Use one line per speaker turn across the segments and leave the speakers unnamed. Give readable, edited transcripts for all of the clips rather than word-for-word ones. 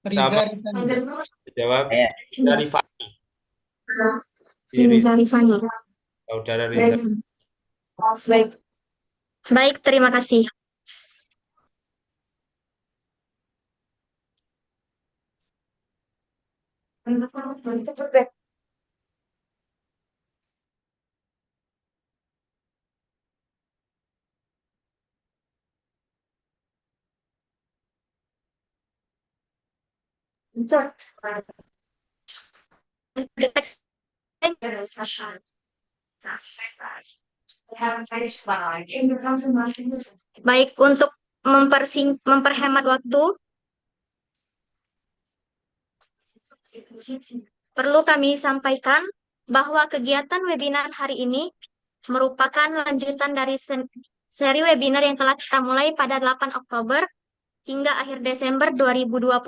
Sama
Riza.
jawab
Eh,
dari Fani.
Riza Rifani.
Saudara Riza.
Baik. Baik. Baik, terima kasih. Baik, untuk memperhemat waktu, perlu kami sampaikan bahwa kegiatan webinar hari ini merupakan lanjutan dari seri webinar yang telah kita mulai pada 8 Oktober hingga akhir Desember 2025.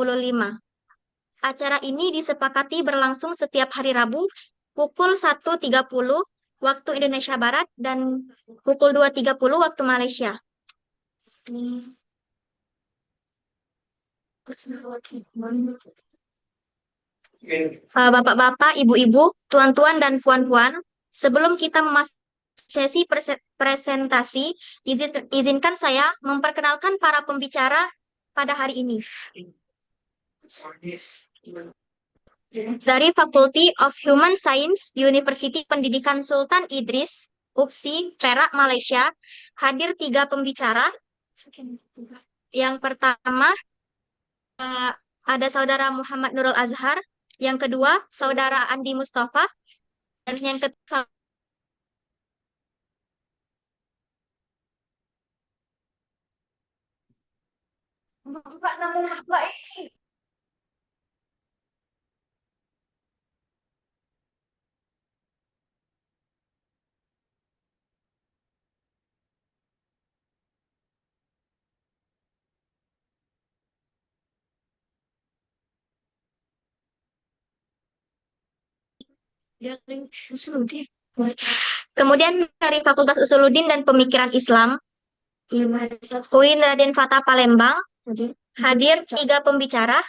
Acara ini disepakati berlangsung setiap hari Rabu pukul 1.30 waktu Indonesia Barat dan pukul 2.30 waktu Malaysia. Bapak-bapak, ibu-ibu, tuan-tuan, dan puan-puan, sebelum kita memasuki sesi presentasi, izinkan saya memperkenalkan para pembicara pada hari ini. Dari Faculty of Human Science, University Pendidikan Sultan Idris, UPSI, Perak, Malaysia, hadir 3 pembicara. Yang pertama, ada Saudara Muhammad Nurul Azhar. Yang kedua, Saudara Andi Mustafa. Dan yang ketiga, kemudian dari Fakultas Usuluddin dan Pemikiran Islam, UIN Raden Fatah Palembang, hadir 3 pembicara.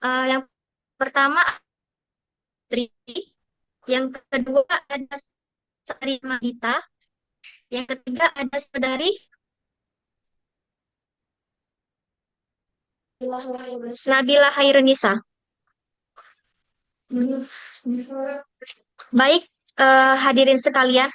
Yang pertama, Tri. Yang kedua ada Sari Magita. Yang ketiga ada Saudari Nabila Hairunisa. Baik, hadirin sekalian,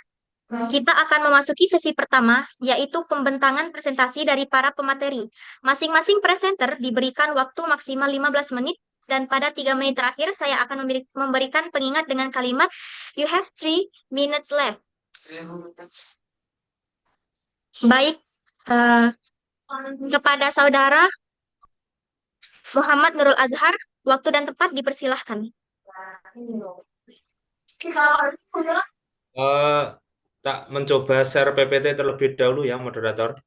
kita akan memasuki sesi pertama, yaitu pembentangan presentasi dari para pemateri. Masing-masing presenter diberikan waktu maksimal 15 menit, dan pada 3 menit terakhir saya akan memberikan pengingat dengan kalimat, "You have 3 minutes left." Baik, kepada Saudara Muhammad Nurul Azhar, waktu dan tempat dipersilahkan.
Tak mencoba share PPT terlebih dahulu ya, moderator.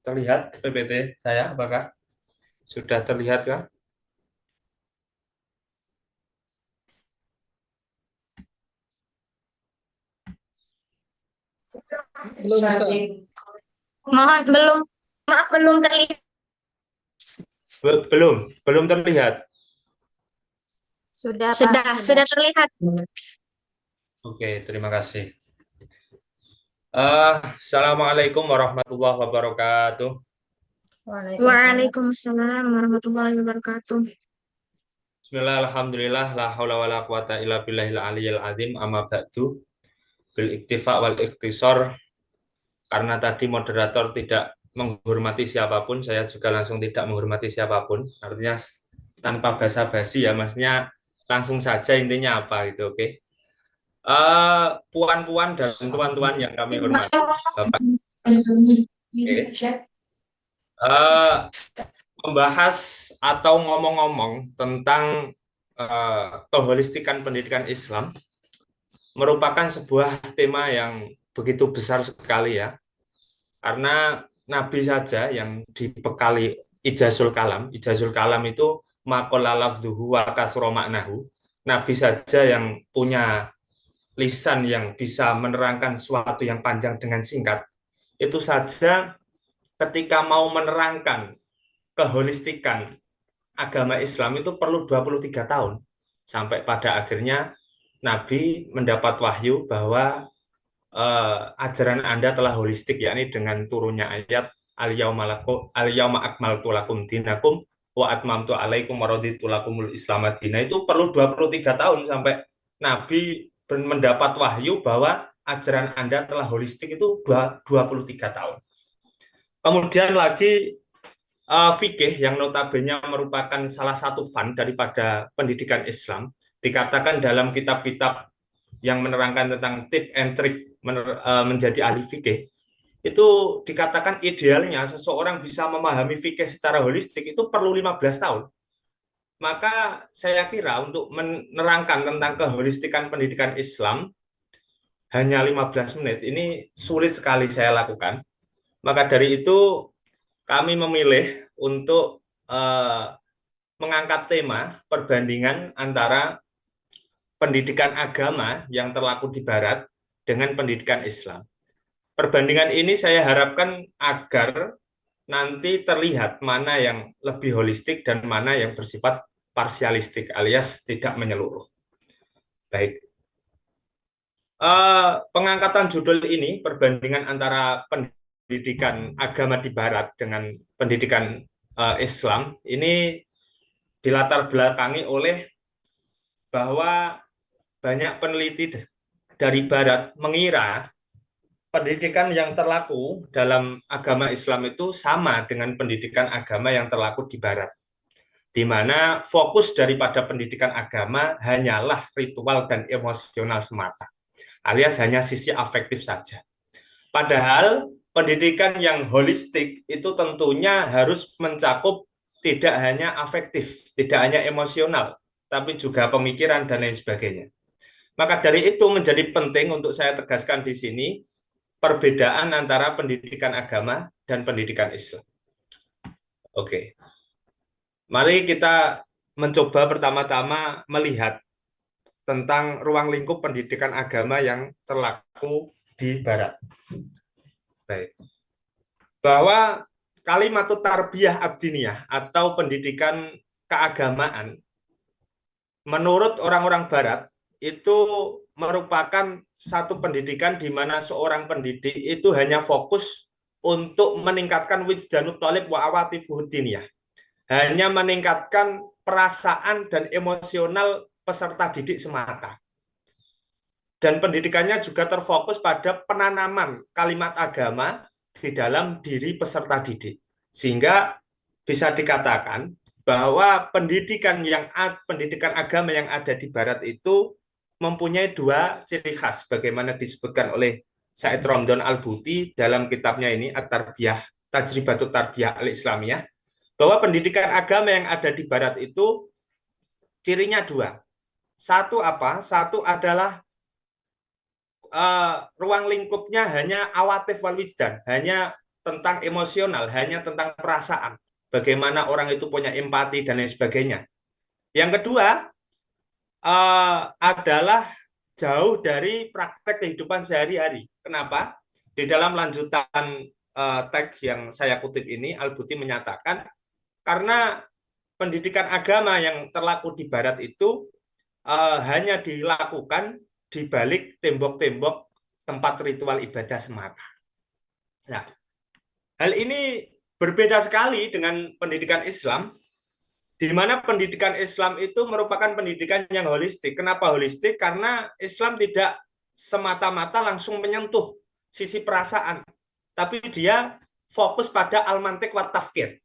Terlihat PPT saya, apakah sudah terlihat kah?
Belum, Ustaz.
Mohon belum, maaf belum terlihat.
Belum terlihat.
Sudah terlihat.
Oke, terima kasih. Assalamualaikum warahmatullahi wabarakatuh.
Waalaikumsalam warahmatullahi wabarakatuh.
Bismillah, alhamdulillah, la haula wa la quwata illa billahil aliyyil azim, amma ba'du. Bil iktifa wal ikhtisar, karena tadi moderator tidak menghormati siapapun, saya juga langsung tidak menghormati siapapun. Artinya tanpa basa-basi ya, maksudnya langsung saja intinya apa gitu, oke? Puan-puan dan tuan-tuan yang kami hormati, Bapak, membahas atau ngomong-ngomong tentang keholistikan pendidikan Islam merupakan sebuah tema yang begitu besar sekali ya, karena Nabi saja yang dibekali ijazul kalam. Ijazul kalam itu maqala lafdhuhu wa kasra maknahu. Nabi saja yang punya lisan yang bisa menerangkan sesuatu yang panjang dengan singkat, itu saja ketika mau menerangkan keholistikan agama Islam itu perlu 23 tahun. Sampai pada akhirnya Nabi mendapat wahyu bahwa ajaran Anda telah holistik, yakni dengan turunnya ayat al-yauma akmaltu lakum dinakum wa atmamtu alaikum waraditu lakumul Islam madina. Itu perlu 23 tahun sampai Nabi mendapat wahyu bahwa ajaran Anda telah holistik, itu 23 tahun. Kemudian lagi fikih yang notabene merupakan salah satu fan daripada pendidikan Islam, dikatakan dalam kitab-kitab yang menerangkan tentang tip and trick menjadi ahli fikih, itu dikatakan idealnya seseorang bisa memahami fikih secara holistik itu perlu 15 tahun. Maka saya kira untuk menerangkan tentang keholistikan pendidikan Islam hanya 15 menit ini sulit sekali saya lakukan. Maka dari itu kami memilih untuk mengangkat tema perbandingan antara pendidikan agama yang terlaku di Barat dengan pendidikan Islam. Perbandingan ini saya harapkan agar nanti terlihat mana yang lebih holistik dan mana yang bersifat parsialistik alias tidak menyeluruh. Baik. Pengangkatan judul ini, perbandingan antara pendidikan agama di Barat dengan pendidikan Islam, ini dilatar belakangi oleh bahwa banyak peneliti dari Barat mengira pendidikan yang terlaku dalam agama Islam itu sama dengan pendidikan agama yang terlaku di Barat, di mana fokus daripada pendidikan agama hanyalah ritual dan emosional semata, alias hanya sisi afektif saja. Padahal pendidikan yang holistik itu tentunya harus mencakup tidak hanya afektif, tidak hanya emosional, tapi juga pemikiran dan lain sebagainya. Maka dari itu menjadi penting untuk saya tegaskan di sini perbedaan antara pendidikan agama dan pendidikan Islam. Oke. Mari kita mencoba pertama-tama melihat tentang ruang lingkup pendidikan agama yang terlaku di Barat. Baik. Bahwa kalimat tarbiyah abdiniyah atau pendidikan keagamaan menurut orang-orang Barat itu merupakan satu pendidikan di mana seorang pendidik itu hanya fokus untuk meningkatkan wijdanut thalib wa awatifuhud diniyah. Hanya meningkatkan perasaan dan emosional peserta didik semata. Dan pendidikannya juga terfokus pada penanaman kalimat agama di dalam diri peserta didik. Sehingga bisa dikatakan bahwa pendidikan agama yang ada di Barat itu mempunyai dua ciri khas, bagaimana disebutkan oleh Said Ramdhan Al-Buti dalam kitabnya ini At-Tarbiyah, Tajribatut Tarbiyah Al-Islamiyah, bahwa pendidikan agama yang ada di Barat itu cirinya dua. Satu apa? Satu adalah ruang lingkupnya hanya awatif wal wijdan, hanya tentang emosional, hanya tentang perasaan, bagaimana orang itu punya empati dan lain sebagainya. Yang kedua adalah jauh dari praktek kehidupan sehari-hari. Kenapa? Di dalam lanjutan teks yang saya kutip ini, Al-Buti menyatakan karena pendidikan agama yang terlaku di Barat itu hanya dilakukan di balik tembok-tembok tempat ritual ibadah semata. Nah, hal ini berbeda sekali dengan pendidikan Islam, di mana pendidikan Islam itu merupakan pendidikan yang holistik. Kenapa holistik? Karena Islam tidak semata-mata langsung menyentuh sisi perasaan, tapi dia fokus pada al-mantiq wa tafkir.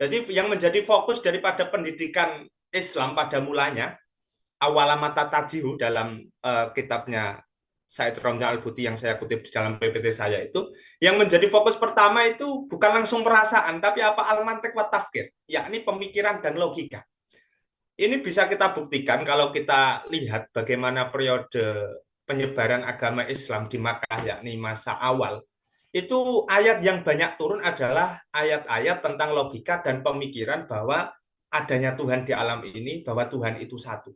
Jadi yang menjadi fokus daripada pendidikan Islam pada mulanya, awalamata tajihu dalam kitabnya Said Ramdhan Al-Buti yang saya kutip di dalam PPT saya itu, yang menjadi fokus pertama itu bukan langsung perasaan, tapi apa al-mantiq wa tafkir, yakni pemikiran dan logika. Ini bisa kita buktikan kalau kita lihat bagaimana periode penyebaran agama Islam di Makkah, yakni masa awal. Itu ayat yang banyak turun adalah ayat-ayat tentang logika dan pemikiran bahwa adanya Tuhan di alam ini, bahwa Tuhan itu satu.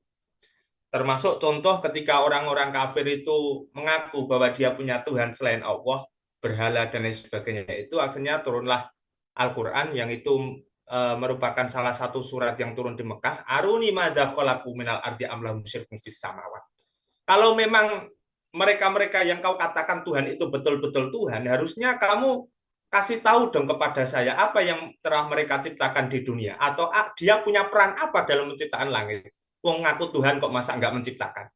Termasuk contoh ketika orang-orang kafir itu mengaku bahwa dia punya Tuhan selain Allah, berhala dan lain sebagainya. Itu akhirnya turunlah Al-Quran yang itu merupakan salah satu surat yang turun di Mekah. Aruni madza khalaqu minal ardi am lahum syirkun fis samawat. Kalau memang mereka-mereka yang kau katakan Tuhan itu betul-betul Tuhan, harusnya kamu kasih tahu dong kepada saya apa yang telah mereka ciptakan di dunia. Atau dia punya peran apa dalam menciptakan langit. Wong ngaku Tuhan kok masa nggak menciptakan.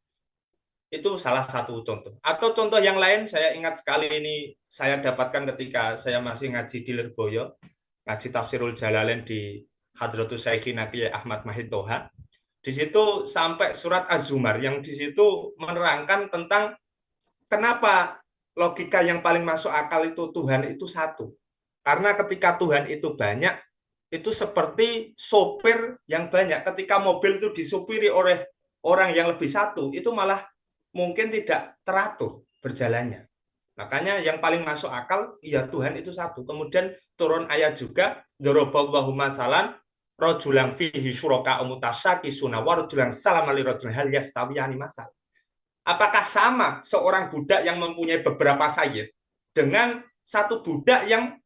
Itu salah satu contoh. Atau contoh yang lain, saya ingat sekali ini saya dapatkan ketika saya masih ngaji di Lirboyo, ngaji Tafsirul Jalalain di Hadratus Syaikh Nabi Ahmad Mahid Toha. Di situ sampai surat Az-Zumar yang di situ menerangkan tentang kenapa logika yang paling masuk akal itu Tuhan itu satu. Karena ketika Tuhan itu banyak, itu seperti sopir yang banyak. Ketika mobil itu disupiri oleh orang yang lebih satu, itu malah mungkin tidak teratur berjalannya. Makanya yang paling masuk akal, ya Tuhan itu satu. Kemudian turun ayat juga, daraballahu matsalan rajulan fihi syuraka mutasyakisuna wa rajulan salama li rajulin hal yastawiyani masal. Apakah sama seorang budak yang mempunyai beberapa sayyid dengan satu budak yang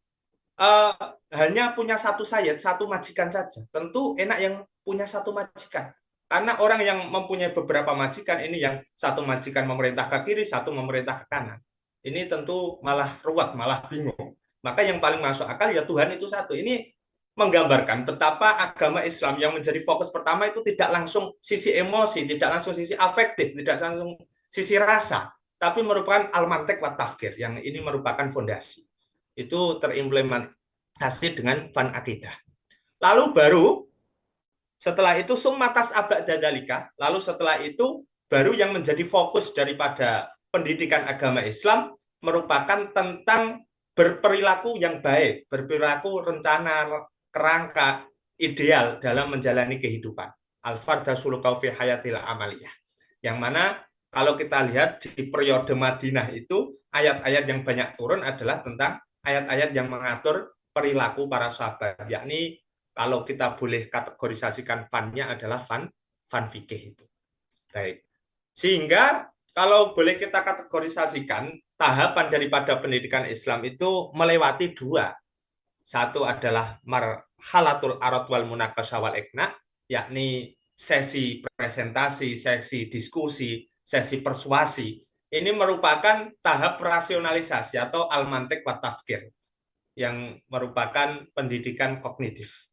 hanya punya satu sayyid, satu majikan saja? Tentu enak yang punya satu majikan. Karena orang yang mempunyai beberapa majikan ini yang satu majikan memerintah ke kiri, satu memerintah ke kanan. Ini tentu malah ruwet, malah bingung. Maka yang paling masuk akal ya Tuhan itu satu. Ini menggambarkan betapa agama Islam yang menjadi fokus pertama itu tidak langsung sisi emosi, tidak langsung sisi afektif, tidak langsung sisi rasa, tapi merupakan al-mantiq wa tafkir, yang ini merupakan fondasi. Itu terimplementasi dengan fan akidah. Lalu baru setelah itu summatas abad dadalika, lalu setelah itu baru yang menjadi fokus daripada pendidikan agama Islam merupakan tentang berperilaku yang baik, berperilaku rencana, kerangka, ideal dalam menjalani kehidupan. Al-farda sulukau fi hayatil amaliyah. Yang mana kalau kita lihat di periode Madinah itu, ayat-ayat yang banyak turun adalah tentang ayat-ayat yang mengatur perilaku para sahabat, yakni kalau kita boleh kategorisasikan fan-nya adalah fan fikih itu. Baik. Sehingga kalau boleh kita kategorisasikan, tahapan daripada pendidikan Islam itu melewati dua. Satu adalah marhalatul arad wal munaqasyah wal iqna, yakni sesi presentasi, sesi diskusi, sesi persuasi. Ini merupakan tahap rasionalisasi atau al-mantiq wa tafkir, yang merupakan pendidikan kognitif.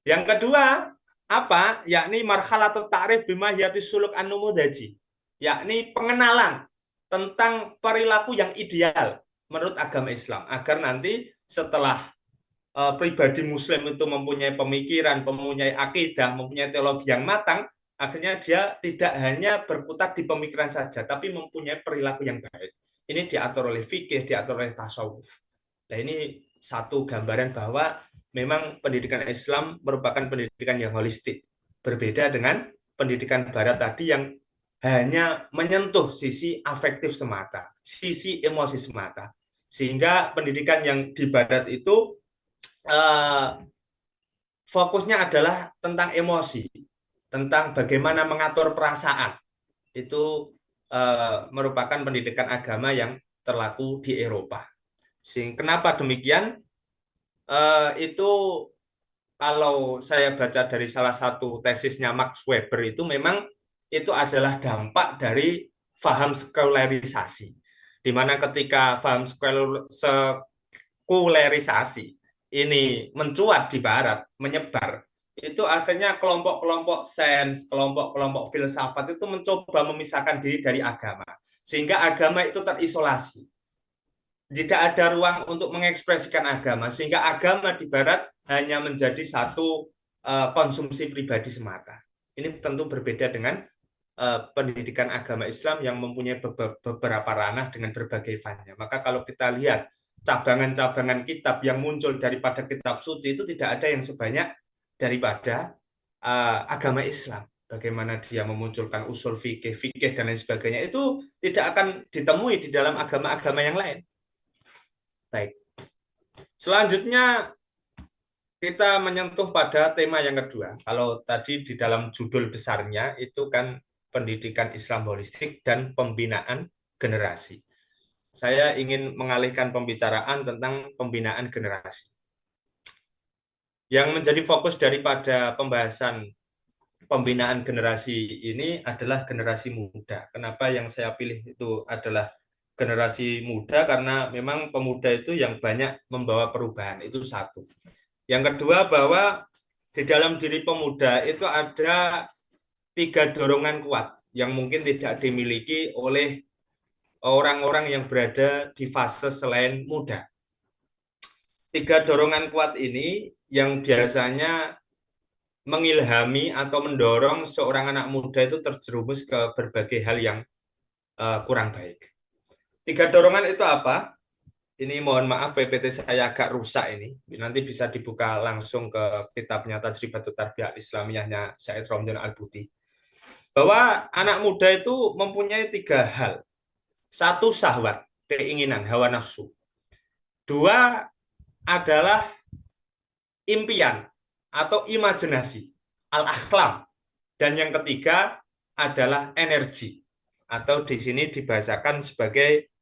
Yang kedua, apa? Yakni marhalatut ta'rif bimahiyatis suluk an-numudaji, yakni pengenalan tentang perilaku yang ideal menurut agama Islam, agar nanti setelah pribadi muslim itu mempunyai pemikiran, mempunyai akidah, mempunyai teologi yang matang, akhirnya dia tidak hanya berkutat di pemikiran saja, tapi mempunyai perilaku yang baik. Ini diatur oleh fikih, diatur oleh tasawuf. Nah, ini satu gambaran bahwa memang pendidikan Islam merupakan pendidikan yang holistik. Berbeda dengan pendidikan Barat tadi yang hanya menyentuh sisi afektif semata, sisi emosi semata. Sehingga pendidikan yang di Barat itu fokusnya adalah tentang emosi, tentang bagaimana mengatur perasaan. Itu merupakan pendidikan agama yang terlaku di Eropa. Kenapa demikian? Itu kalau saya baca dari salah satu tesisnya Max Weber itu memang itu adalah dampak dari paham sekularisasi, di mana ketika paham sekularisasi ini mencuat di Barat, menyebar, itu akhirnya kelompok-kelompok sains, kelompok-kelompok filsafat itu mencoba memisahkan diri dari agama, sehingga agama itu terisolasi. Tidak ada ruang untuk mengekspresikan agama, sehingga agama di Barat hanya menjadi satu konsumsi pribadi semata. Ini tentu berbeda dengan pendidikan agama Islam yang mempunyai beberapa ranah dengan berbagai fannya. Maka kalau kita lihat cabangan-cabangan kitab yang muncul daripada kitab suci itu tidak ada yang sebanyak daripada agama Islam. Bagaimana dia memunculkan usul fikih dan lain sebagainya, itu tidak akan ditemui di dalam agama-agama yang lain. Baik. Selanjutnya kita menyentuh pada tema yang kedua. Kalau tadi di dalam judul besarnya itu kan pendidikan Islam holistik dan pembinaan generasi. Saya ingin mengalihkan pembicaraan tentang pembinaan generasi. Yang menjadi fokus daripada pembahasan pembinaan generasi ini adalah generasi muda. Kenapa yang saya pilih itu adalah generasi muda? Karena memang pemuda itu yang banyak membawa perubahan, itu satu. Yang kedua, bahwa di dalam diri pemuda itu ada 3 dorongan kuat yang mungkin tidak dimiliki oleh orang-orang yang berada di fase selain muda. 3 dorongan kuat ini yang biasanya mengilhami atau mendorong seorang anak muda itu terjerumus ke berbagai hal yang kurang baik. 3 dorongan itu apa? Ini mohon maaf PPT saya agak rusak ini. Nanti bisa dibuka langsung ke kitabnya Tajribatut Tarbiyah Islamiyahnya Said Romdan Al-Buti. Bahwa anak muda itu mempunyai 3 hal. 1, syahwat, keinginan, hawa nafsu. 2 adalah impian atau imajinasi, al-akhlam. Dan yang ketiga adalah energi, atau di sini dibahasakan sebagai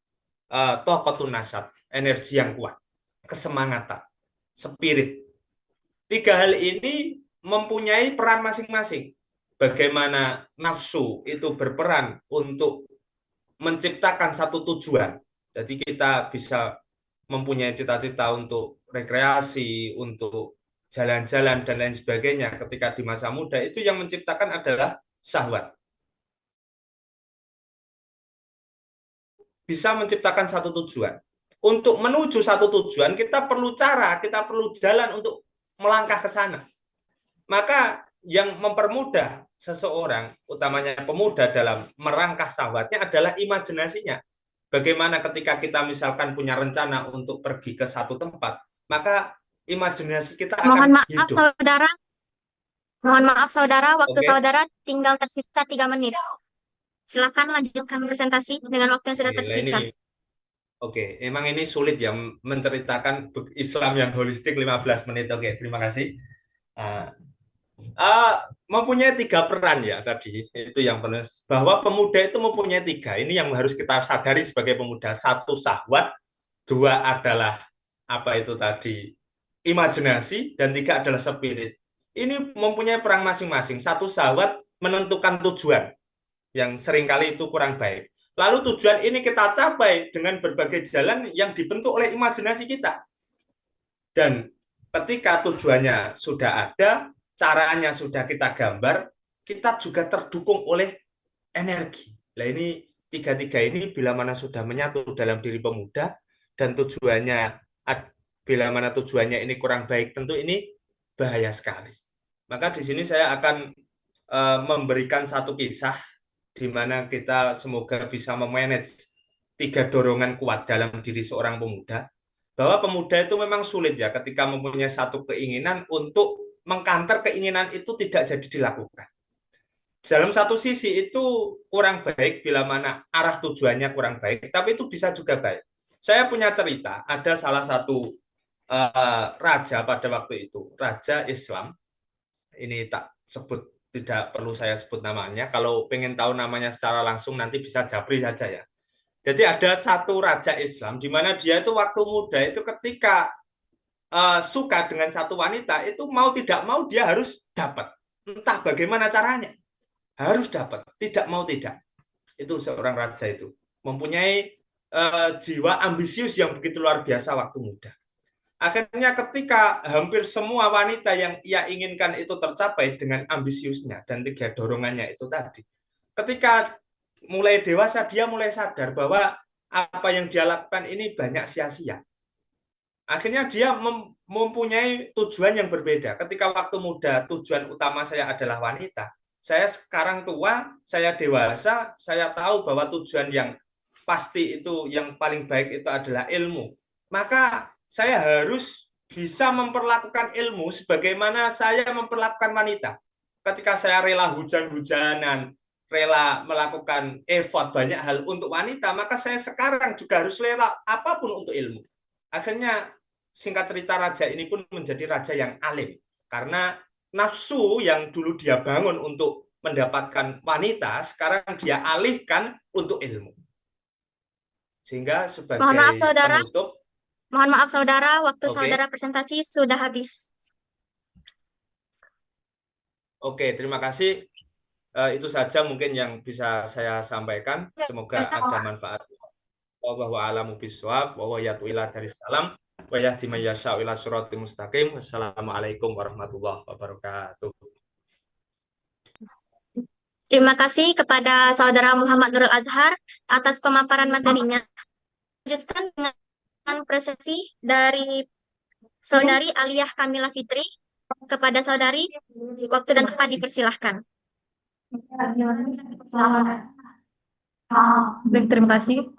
taqatun nasab, energi yang kuat, kesemangatan, spirit. 3 hal ini mempunyai peran masing-masing. Bagaimana nafsu itu berperan untuk menciptakan satu tujuan. Jadi kita bisa mempunyai cita-cita untuk rekreasi, untuk jalan-jalan dan lain sebagainya ketika di masa muda. Itu yang menciptakan adalah syahwat. Bisa menciptakan satu tujuan. Untuk menuju satu tujuan kita perlu cara, kita perlu jalan untuk melangkah ke sana. Maka yang mempermudah seseorang, utamanya pemuda dalam merangkah syahwatnya adalah imajinasinya. Bagaimana ketika kita misalkan punya rencana untuk pergi ke satu tempat, maka imajinasi kita
Mohon
akan
maaf,
hidup.
saudara. Mohon maaf, saudara. Waktu
Oke.
saudara tinggal tersisa 3 menit. Silakan lanjutkan presentasi dengan waktu yang sudah tersisa.
Oke, emang ini sulit ya menceritakan Islam yang holistik 15 menit. Oke, terima kasih. Mempunyai 3 peran ya tadi, itu yang benar. Bahwa pemuda itu mempunyai 3. Ini yang harus kita sadari sebagai pemuda. 1, syahwat. 2 adalah apa itu tadi, imajinasi. Dan 3 adalah spirit. Ini mempunyai peran masing-masing. 1, syahwat menentukan tujuan, yang seringkali itu kurang baik. Lalu tujuan ini kita capai dengan berbagai jalan yang dibentuk oleh imajinasi kita. Dan ketika tujuannya sudah ada, caranya sudah kita gambar, kita juga terdukung oleh energi. Nah ini 3 ini bila mana sudah menyatu dalam diri pemuda dan tujuannya, bila mana tujuannya ini kurang baik, tentu ini bahaya sekali. Maka di sini saya akan memberikan satu kisah di mana kita semoga bisa memanage 3 dorongan kuat dalam diri seorang pemuda. Bahwa pemuda itu memang sulit ya ketika mempunyai satu keinginan untuk mengkanter keinginan itu tidak jadi dilakukan. Dalam satu sisi itu kurang baik bila mana arah tujuannya kurang baik, tapi itu bisa juga baik. Saya punya cerita, ada salah satu raja pada waktu itu, raja Islam. Ini tak sebut, tidak perlu saya sebut namanya. Kalau pengen tahu namanya secara langsung nanti bisa japri saja ya. Jadi ada satu raja Islam di mana dia itu waktu muda itu ketika suka dengan satu wanita itu mau tidak mau dia harus dapat. Entah bagaimana caranya. Harus dapat, tidak mau tidak. Itu seorang raja itu mempunyai jiwa ambisius yang begitu luar biasa waktu muda. Akhirnya ketika hampir semua wanita yang ia inginkan itu tercapai dengan ambisiusnya dan 3 dorongannya itu tadi. Ketika mulai dewasa dia mulai sadar bahwa apa yang dia lakukan ini banyak sia-sia. Akhirnya dia mempunyai tujuan yang berbeda. Ketika waktu muda tujuan utama saya adalah wanita. Saya sekarang tua, saya dewasa, saya tahu bahwa tujuan yang pasti itu yang paling baik itu adalah ilmu. Maka saya harus bisa memperlakukan ilmu sebagaimana saya memperlakukan wanita. Ketika saya rela hujan-hujanan, rela melakukan effort banyak hal untuk wanita, maka saya sekarang juga harus rela apapun untuk ilmu. Akhirnya singkat cerita raja ini pun menjadi raja yang alim. Karena nafsu yang dulu dia bangun untuk mendapatkan wanita, sekarang dia alihkan untuk ilmu. Sehingga
Mohon maaf
sebagai
saudara,
penutup,
waktu
oke,
saudara presentasi sudah habis.
oke, terima kasih. Itu saja mungkin yang bisa saya sampaikan. Semoga ada manfaat. Wallahu a'lamu bishawab, wa yatu ila salam, wa yahdi may yasha'u ila siratal mustaqim. Wassalamualaikum warahmatullahi wabarakatuh.
Terima kasih kepada saudara Muhammad Nurul Azhar atas pemaparan materinya. Lanjutkan dengan presentasi dari saudari Aliyah Kamila Fitri. Kepada saudari, waktu dan tempat dipersilahkan.
Baik, terima kasih.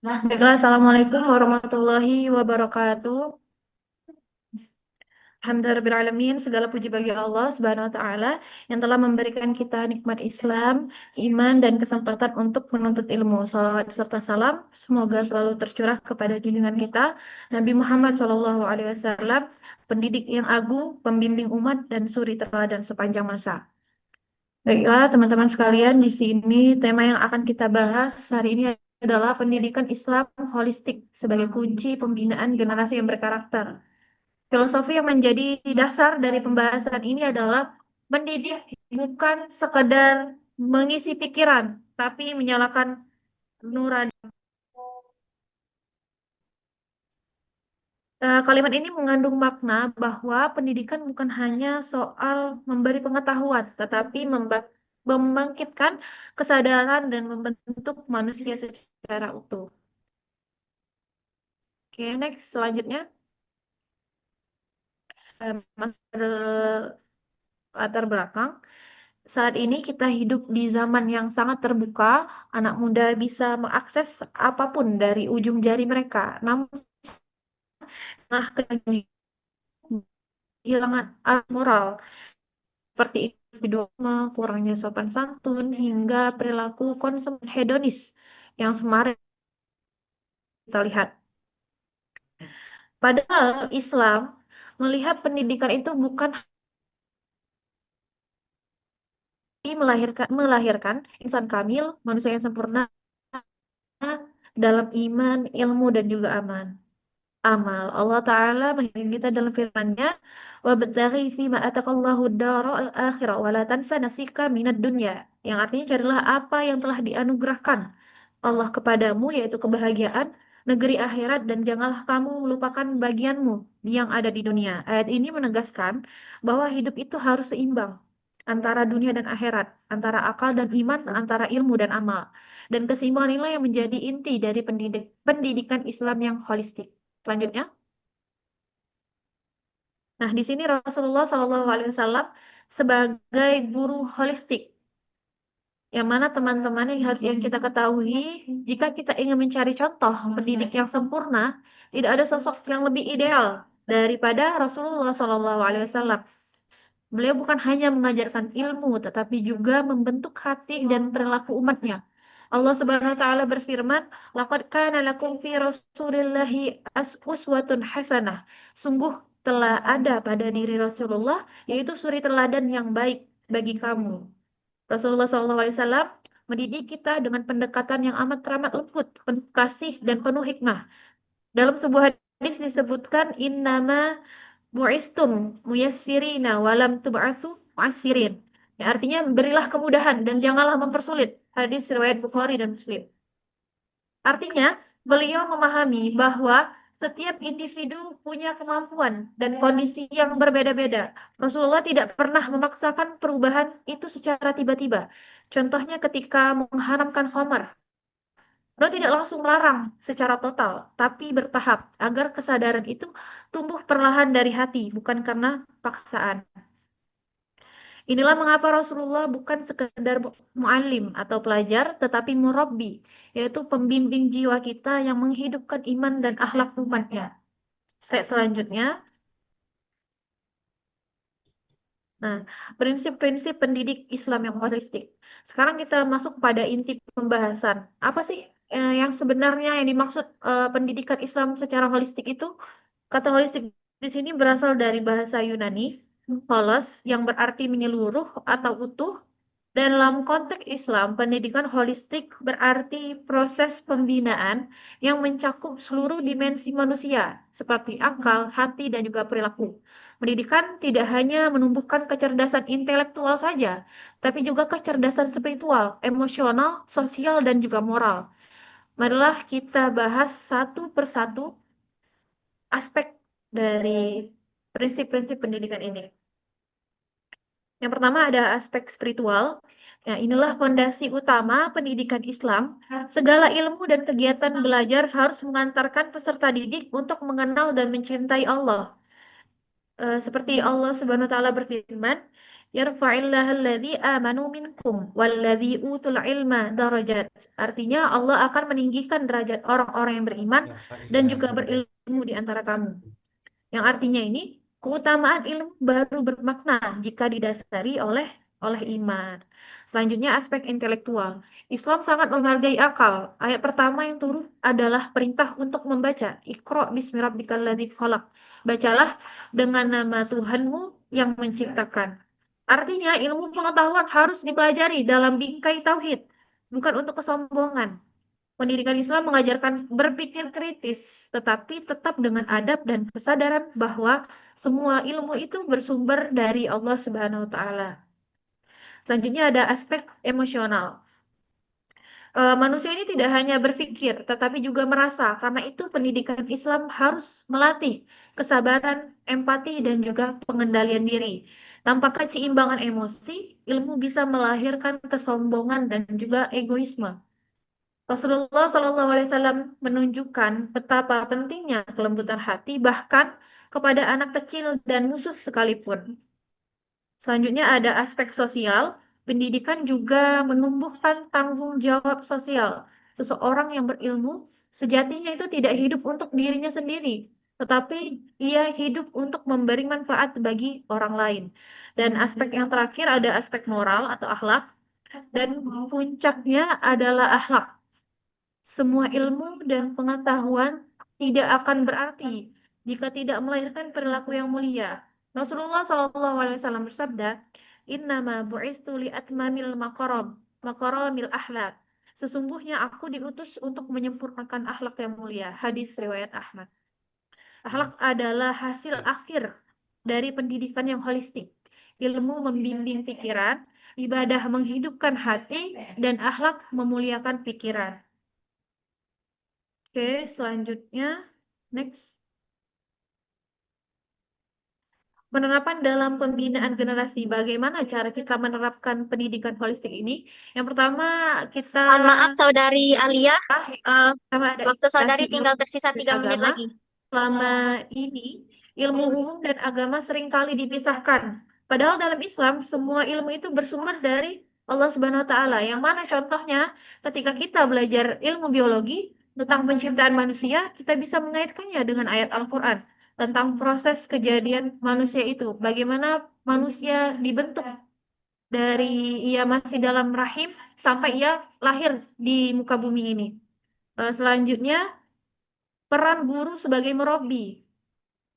Baiklah, Assalamualaikum warahmatullahi wabarakatuh. Alhamdulillahirrahmanirrahim, segala puji bagi Allah Subhanahu wa Ta'ala yang telah memberikan kita nikmat Islam, iman, dan kesempatan untuk menuntut ilmu. Salawat serta salam semoga selalu tercurah kepada junjungan kita Nabi Muhammad SAW, pendidik yang agung, pembimbing umat, dan suri teladan sepanjang masa. Baiklah, teman-teman sekalian, di sini tema yang akan kita bahas hari ini adalah pendidikan Islam holistik sebagai kunci pembinaan generasi yang berkarakter. Filosofi yang menjadi dasar dari pembahasan ini adalah mendidik bukan sekedar mengisi pikiran, tapi menyalakan nurani. Kalimat ini mengandung makna bahwa pendidikan bukan hanya soal memberi pengetahuan, tetapi membangkitkan kesadaran dan membentuk manusia secara utuh. Oke, next selanjutnya. Latar belakang. Saat ini kita hidup di zaman yang sangat terbuka, anak muda bisa mengakses apapun dari ujung jari mereka. Namun, kehilangan moral seperti individualisme, kurangnya sopan santun, hingga perilaku konsum hedonis yang semarak kita lihat. Padahal Islam melihat pendidikan itu bukan melahirkan insan kamil, manusia yang sempurna dalam iman, ilmu, dan juga amal. Allah Ta'ala mengingatkan kita dalam firman-Nya, "Wabtaghi fima ataqallahu ad-daral akhirah wa la tansa nasika minad dunya." Yang artinya carilah apa yang telah dianugerahkan Allah kepadamu, yaitu kebahagiaan negeri akhirat, dan janganlah kamu melupakan bagianmu yang ada di dunia. Ayat ini menegaskan bahwa hidup itu harus seimbang antara dunia dan akhirat, antara akal dan iman, antara ilmu dan amal. Dan keseimbangan inilah yang menjadi inti dari pendidikan Islam yang holistik. Selanjutnya. Nah, di sini Rasulullah SAW sebagai guru holistik, yang mana teman-teman yang kita ketahui, jika kita ingin mencari contoh pendidik yang sempurna, tidak ada sosok yang lebih ideal daripada Rasulullah SAW. Beliau bukan hanya mengajarkan ilmu, tetapi juga membentuk hati dan perilaku umatnya. Allah Subhanahu wa taala berfirman, "Laqad kana lakum fi Rasulillahi uswatun hasanah." Sungguh telah ada pada diri Rasulullah yaitu suri teladan yang baik bagi kamu. Rasulullah SAW mendidik kita dengan pendekatan yang amat teramat lembut, penuh kasih dan penuh hikmah. Dalam sebuah hadis disebutkan, "Innama bu'istum muyassirina walam tub'atsu mu'assirin." Ya, artinya berilah kemudahan dan janganlah mempersulit. Hadis riwayat Bukhari dan Muslim. Artinya, beliau memahami bahwa setiap individu punya kemampuan dan kondisi yang berbeda-beda. Rasulullah tidak pernah memaksakan perubahan itu secara tiba-tiba. Contohnya ketika mengharamkan khamar. Beliau tidak langsung melarang secara total, tapi bertahap agar kesadaran itu tumbuh perlahan dari hati, bukan karena paksaan. Inilah mengapa Rasulullah bukan sekedar mu'allim atau pelajar, tetapi murabbi, yaitu pembimbing jiwa kita yang menghidupkan iman dan akhlak umatnya. Selanjutnya, Nah, prinsip-prinsip pendidik Islam yang holistik. Sekarang kita masuk pada inti pembahasan. Apa sih yang sebenarnya yang dimaksud pendidikan Islam secara holistik itu? Kata holistik di sini berasal dari bahasa Yunani, holos, yang berarti menyeluruh atau utuh. Dalam konteks Islam, pendidikan holistik berarti proses pembinaan yang mencakup seluruh dimensi manusia, seperti akal, hati, dan juga perilaku. Pendidikan tidak hanya menumbuhkan kecerdasan intelektual saja, tapi juga kecerdasan spiritual, emosional, sosial, dan juga moral. Marilah kita bahas satu persatu aspek dari prinsip-prinsip pendidikan ini. Yang pertama ada aspek spiritual. Ya, inilah fondasi utama pendidikan Islam. Segala ilmu dan kegiatan belajar harus mengantarkan peserta didik untuk mengenal dan mencintai Allah. Seperti Allah Subhanahu wa taala berfirman, "Yarfa'illahu alladzi amanu minkum walladzi utul ilma darajat." Artinya Allah akan meninggikan derajat orang-orang yang beriman
Ya,
dan
fa'ilah.
juga berilmu di antara kamu. Yang artinya ini keutamaan ilmu baru bermakna jika didasari oleh iman. Selanjutnya aspek intelektual. Islam sangat menghargai akal. Ayat pertama yang turun adalah perintah untuk membaca. Iqra bismi rabbikal ladzi khalaq. Bacalah dengan nama Tuhanmu yang menciptakan. Artinya ilmu pengetahuan harus dipelajari dalam bingkai tauhid, bukan untuk kesombongan. Pendidikan Islam mengajarkan berpikir kritis, tetapi tetap dengan adab dan kesadaran bahwa semua ilmu itu bersumber dari Allah Subhanahu wa taala. Selanjutnya ada aspek emosional. Manusia ini tidak hanya berpikir, tetapi juga merasa. Karena itu pendidikan Islam harus melatih kesabaran, empati, dan juga pengendalian diri. Tanpa keseimbangan emosi, ilmu bisa melahirkan kesombongan dan juga egoisme. Rasulullah SAW menunjukkan betapa pentingnya kelembutan hati bahkan kepada anak kecil dan musuh sekalipun. Selanjutnya ada aspek sosial. Pendidikan juga menumbuhkan tanggung jawab sosial. Seseorang yang berilmu sejatinya itu tidak hidup untuk dirinya sendiri, tetapi ia hidup untuk memberi manfaat bagi orang lain. Dan aspek yang terakhir ada aspek moral atau akhlak. Dan puncaknya adalah akhlak. Semua ilmu dan pengetahuan tidak akan berarti jika tidak melahirkan perilaku yang mulia. Rasulullah SAW bersabda, "Innama bu'istu li'atmamil maqaramil akhlak." Sesungguhnya aku diutus untuk menyempurnakan akhlak yang mulia. Hadis riwayat Ahmad. Akhlak adalah hasil akhir dari pendidikan yang holistik. Ilmu membimbing pikiran, ibadah menghidupkan hati, dan akhlak memuliakan pikiran. Oke, selanjutnya, next. Penerapan dalam pembinaan generasi. Bagaimana cara kita menerapkan pendidikan holistik ini? Yang pertama, kita
Mohon maaf, Saudari Alia. Eh,
pertama ada
Waktu saudari
edukasi
tinggal
ilmu
tersisa
dan
3 menit
agama.
lagi.
Selama ini, ilmu umum dan agama seringkali dipisahkan. Padahal dalam Islam, semua ilmu itu bersumber dari Allah Subhanahu wa taala. Yang mana contohnya, ketika kita belajar ilmu biologi tentang penciptaan manusia, kita bisa mengaitkannya dengan ayat Al-Qur'an tentang proses kejadian manusia itu. Bagaimana manusia dibentuk dari ia masih dalam rahim sampai ia lahir di muka bumi ini. Selanjutnya, peran guru sebagai murabi.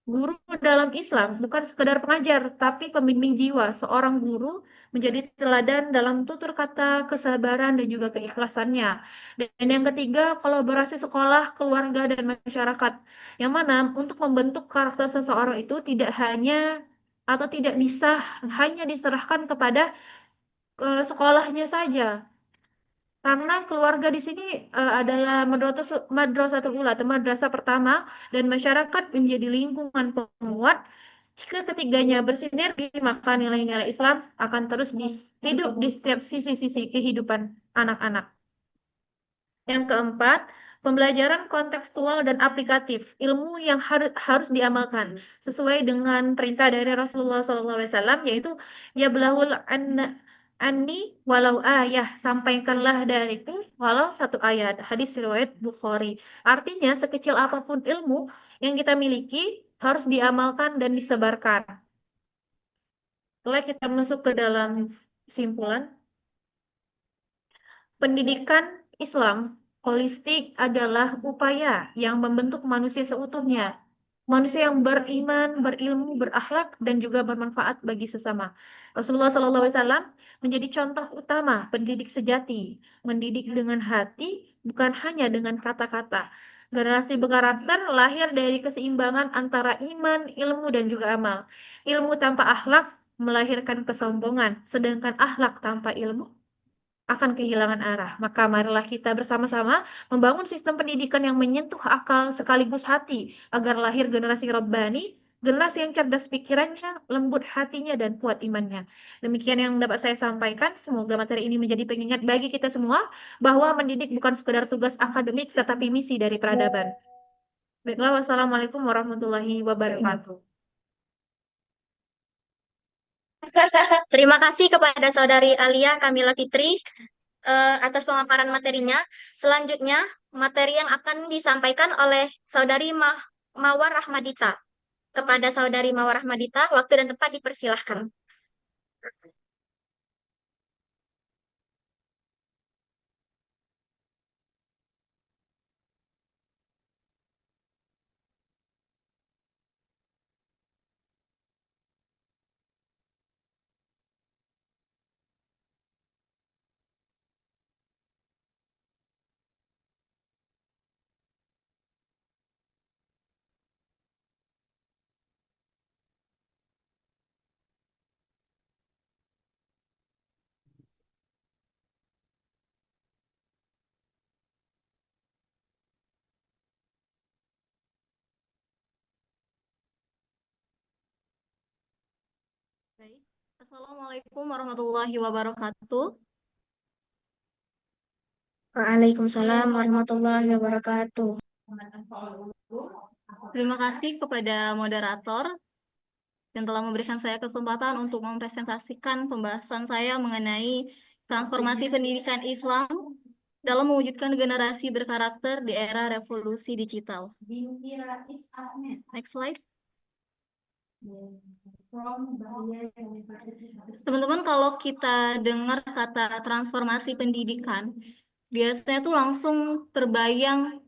Guru dalam Islam bukan sekedar pengajar, tapi pembimbing jiwa. Seorang guru menjadi teladan dalam tutur kata, kesabaran, dan juga keikhlasannya. Dan yang ketiga, kolaborasi sekolah, keluarga, dan masyarakat. Yang mana untuk membentuk karakter seseorang itu tidak hanya atau tidak bisa hanya diserahkan kepada sekolahnya saja. Karena keluarga di sini adalah madrasatul ula atau madrasah pertama dan masyarakat menjadi lingkungan penguat. Jika ketiganya bersinergi, maka nilai-nilai Islam akan terus hidup di setiap sisi-sisi kehidupan anak-anak. Yang keempat, pembelajaran kontekstual dan aplikatif, ilmu yang harus diamalkan sesuai dengan perintah dari Rasulullah SAW, yaitu ya belahul anni walau ayah, sampaikanlah dariku walau satu ayat. Hadis riwayat Bukhari. Artinya sekecil apapun ilmu yang kita miliki harus diamalkan dan disebarkan. Setelah kita masuk ke dalam kesimpulan, pendidikan Islam holistik adalah upaya yang membentuk manusia seutuhnya. Manusia yang beriman, berilmu, berakhlak, dan juga bermanfaat bagi sesama. Rasulullah SAW menjadi contoh utama pendidik sejati, mendidik dengan hati, bukan hanya dengan kata-kata. Generasi berkarakter lahir dari keseimbangan antara iman, ilmu, dan juga amal. Ilmu tanpa akhlak melahirkan kesombongan, sedangkan akhlak tanpa ilmu akan kehilangan arah. Maka marilah kita bersama-sama membangun sistem pendidikan yang menyentuh akal sekaligus hati, agar lahir generasi Rabbani, generasi yang cerdas pikirannya, lembut hatinya, dan kuat imannya. Demikian yang dapat saya sampaikan. Semoga materi ini menjadi pengingat bagi kita semua bahwa mendidik bukan sekedar tugas akademik, tetapi misi dari peradaban. Baiklah, wassalamualaikum warahmatullahi wabarakatuh.
Terima kasih kepada Saudari Alia Kamila Fitri atas pemaparan materinya. Selanjutnya, materi yang akan disampaikan oleh Saudari Mawar Rahmadita. Kepada Saudari Mawar Rahmadita, waktu dan tempat dipersilahkan.
Baik. Assalamualaikum warahmatullahi wabarakatuh.
Waalaikumsalam warahmatullahi wabarakatuh.
Terima kasih kepada moderator yang telah memberikan saya kesempatan untuk mempresentasikan pembahasan saya mengenai transformasi pendidikan Islam dalam mewujudkan generasi berkarakter di era revolusi digital. Next slide. Teman-teman, kalau kita dengar kata transformasi pendidikan, biasanya tuh langsung terbayang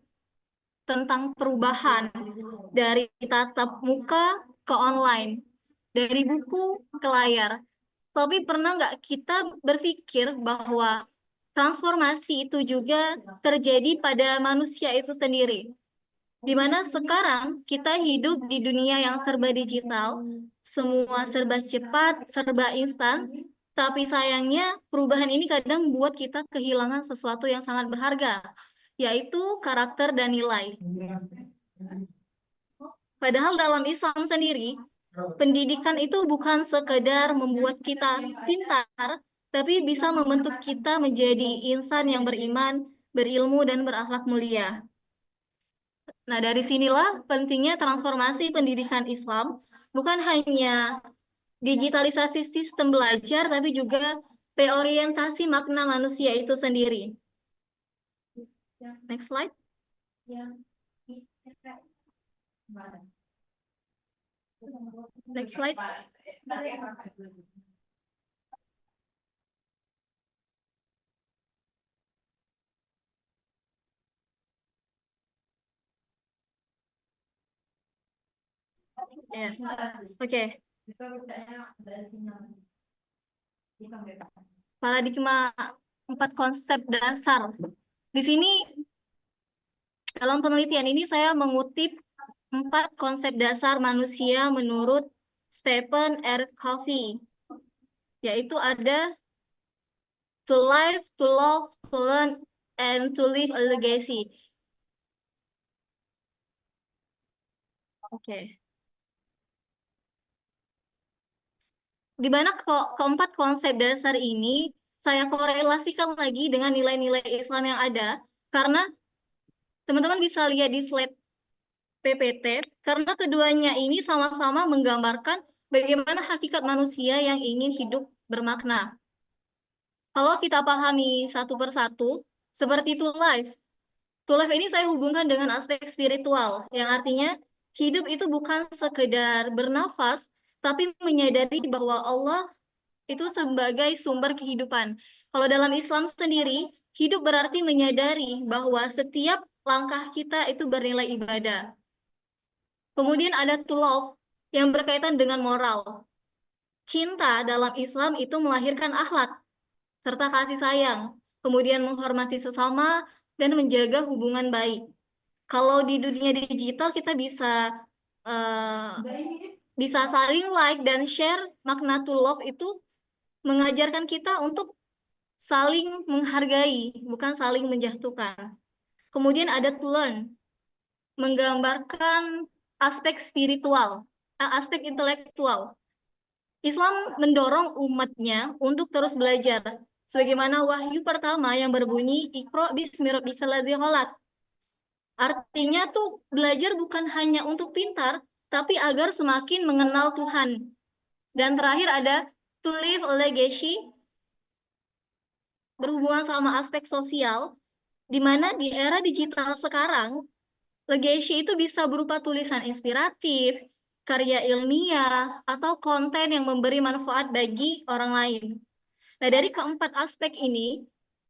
tentang perubahan dari tatap muka ke online, dari buku ke layar. Tapi pernah nggak kita berpikir bahwa transformasi itu juga terjadi pada manusia itu sendiri? Di mana sekarang kita hidup di dunia yang serba digital, semua serba cepat, serba instan, tapi sayangnya perubahan ini kadang membuat kita kehilangan sesuatu yang sangat berharga, yaitu karakter dan nilai. Padahal dalam Islam sendiri, pendidikan itu bukan sekedar membuat kita pintar, tapi bisa membentuk kita menjadi insan yang beriman, berilmu, dan berakhlak mulia. Nah, dari sinilah pentingnya transformasi pendidikan Islam, bukan hanya digitalisasi sistem belajar, tapi juga reorientasi makna manusia itu sendiri. Next slide. Next slide. Ya, oke. Paradigma 4 konsep dasar. Di sini dalam penelitian ini saya mengutip 4 konsep dasar manusia menurut Stephen R. Covey, yaitu ada to live, to love, to learn, and to leave a legacy. Oke. Di mana keempat konsep dasar ini saya korelasikan lagi dengan nilai-nilai Islam yang ada, karena teman-teman bisa lihat di slide PPT, karena keduanya ini sama-sama menggambarkan bagaimana hakikat manusia yang ingin hidup bermakna. Kalau kita pahami satu persatu, seperti to life. To life ini saya hubungkan dengan aspek spiritual, yang artinya hidup itu bukan sekedar bernafas, tapi menyadari bahwa Allah itu sebagai sumber kehidupan. Kalau dalam Islam sendiri, hidup berarti menyadari bahwa setiap langkah kita itu bernilai ibadah. Kemudian ada to love yang berkaitan dengan moral. Cinta dalam Islam itu melahirkan akhlak serta kasih sayang, kemudian menghormati sesama dan menjaga hubungan baik. Kalau di dunia digital kita bisa saling like dan share. Makna to love itu mengajarkan kita untuk saling menghargai, bukan saling menjatuhkan. Kemudian ada to learn, menggambarkan aspek spiritual, aspek intelektual. Islam mendorong umatnya untuk terus belajar. Sebagaimana wahyu pertama yang berbunyi, Iqra bismi rabbikal ladzi khalaq. Artinya tuh belajar bukan hanya untuk pintar, tapi agar semakin mengenal Tuhan. Dan terakhir ada to leave a legacy, berhubungan sama aspek sosial, di mana di era digital sekarang, legacy itu bisa berupa tulisan inspiratif, karya ilmiah, atau konten yang memberi manfaat bagi orang lain. Nah, dari keempat aspek ini,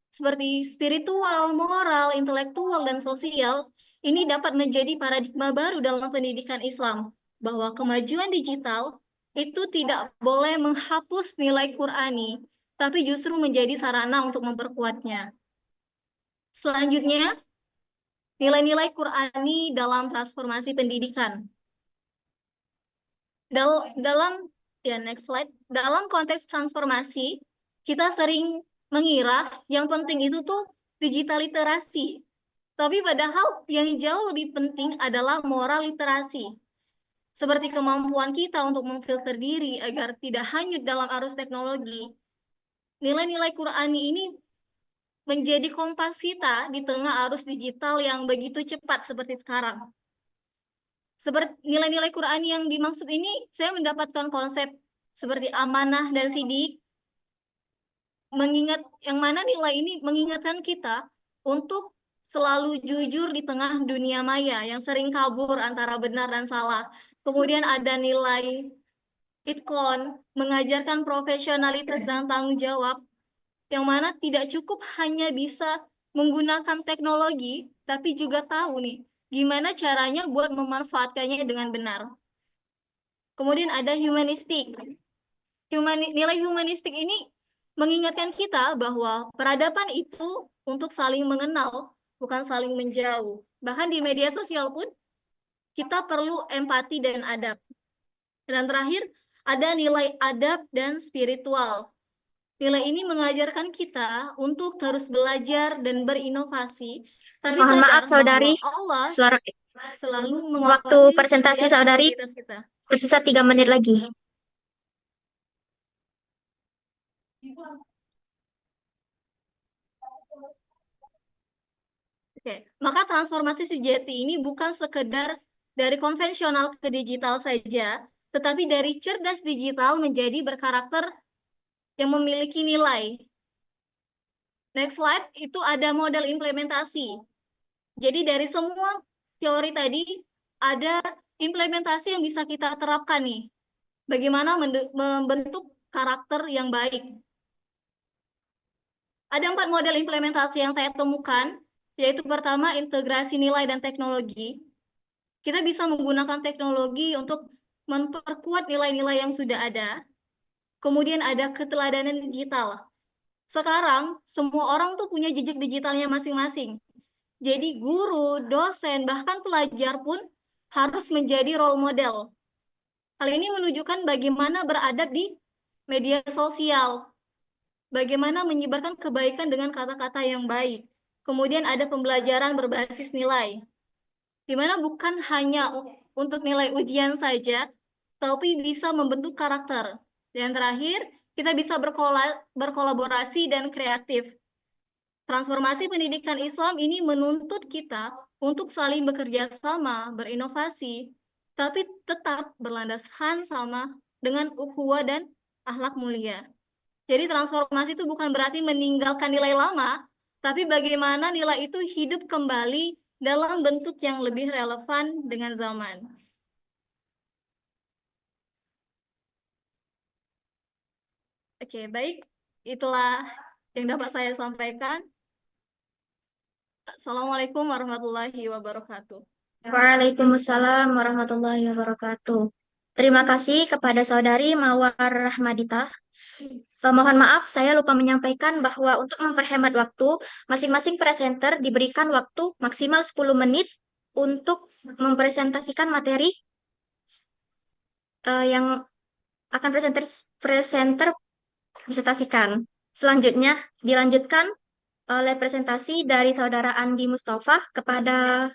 seperti spiritual, moral, intelektual, dan sosial, ini dapat menjadi paradigma baru dalam pendidikan Islam, bahwa kemajuan digital itu tidak boleh menghapus nilai Qur'ani, tapi justru menjadi sarana untuk memperkuatnya. Selanjutnya, nilai-nilai Qur'ani dalam transformasi pendidikan. Next slide. Dalam konteks transformasi, kita sering mengira yang penting itu tuh digital literasi. Tapi padahal yang jauh lebih penting adalah moral literasi. Seperti kemampuan kita untuk memfilter diri agar tidak hanyut dalam arus teknologi. Nilai-nilai Qur'ani ini menjadi kompas kita di tengah arus digital yang begitu cepat seperti sekarang. Seperti nilai-nilai Quran yang dimaksud ini, saya mendapatkan konsep seperti amanah dan sidik, yang mana nilai ini mengingatkan kita untuk selalu jujur di tengah dunia maya yang sering kabur antara benar dan salah. Kemudian ada nilai Itqon, mengajarkan profesionalitas dan tanggung jawab, yang mana tidak cukup hanya bisa menggunakan teknologi, tapi juga tahu nih, gimana caranya buat memanfaatkannya dengan benar. Kemudian ada humanistik. Nilai humanistik ini mengingatkan kita bahwa peradaban itu untuk saling mengenal, bukan saling menjauh. Bahkan di media sosial pun, kita perlu empati dan adab. Dan terakhir, ada nilai adab dan spiritual. Nilai ini mengajarkan kita untuk terus belajar dan berinovasi, tapi
Mohon maaf,
sadar
saudari.
bahwa Allah
Suara
selalu
waktu
mengawasi
presentasi
setiap
saudari
aktivitas kita.
tersisa 3 menit lagi.
Oke, maka transformasi sejati ini bukan sekedar dari konvensional ke digital saja, tetapi dari cerdas digital menjadi berkarakter yang memiliki nilai. Next slide, itu ada model implementasi. Jadi dari semua teori tadi, ada implementasi yang bisa kita terapkan nih. Bagaimana membentuk karakter yang baik. Ada 4 model implementasi yang saya temukan, yaitu pertama, integrasi nilai dan teknologi. Kita bisa menggunakan teknologi untuk memperkuat nilai-nilai yang sudah ada. Kemudian ada keteladanan digital. Sekarang, semua orang tuh punya jejak digitalnya masing-masing. Jadi guru, dosen, bahkan pelajar pun harus menjadi role model. Hal ini menunjukkan bagaimana beradab di media sosial. Bagaimana menyebarkan kebaikan dengan kata-kata yang baik. Kemudian ada pembelajaran berbasis nilai, di mana bukan hanya untuk nilai ujian saja, tapi bisa membentuk karakter. Dan terakhir, kita bisa berkolaborasi dan kreatif. Transformasi pendidikan Islam ini menuntut kita untuk saling bekerja sama, berinovasi, tapi tetap berlandaskan sama dengan ukhuwah dan akhlak mulia. Jadi transformasi itu bukan berarti meninggalkan nilai lama, tapi bagaimana nilai itu hidup kembali dalam bentuk yang lebih relevan dengan zaman. Oke, baik. Itulah yang dapat saya sampaikan. Assalamualaikum warahmatullahi wabarakatuh.
Waalaikumsalam warahmatullahi wabarakatuh. Terima kasih kepada Saudari Mawar Rahmadita. Mohon maaf, saya lupa menyampaikan bahwa untuk memperhemat waktu, masing-masing presenter diberikan waktu maksimal 10 menit untuk mempresentasikan materi yang akan presenter presentasikan. Selanjutnya dilanjutkan oleh presentasi dari Saudara Andi Mustafa. Kepada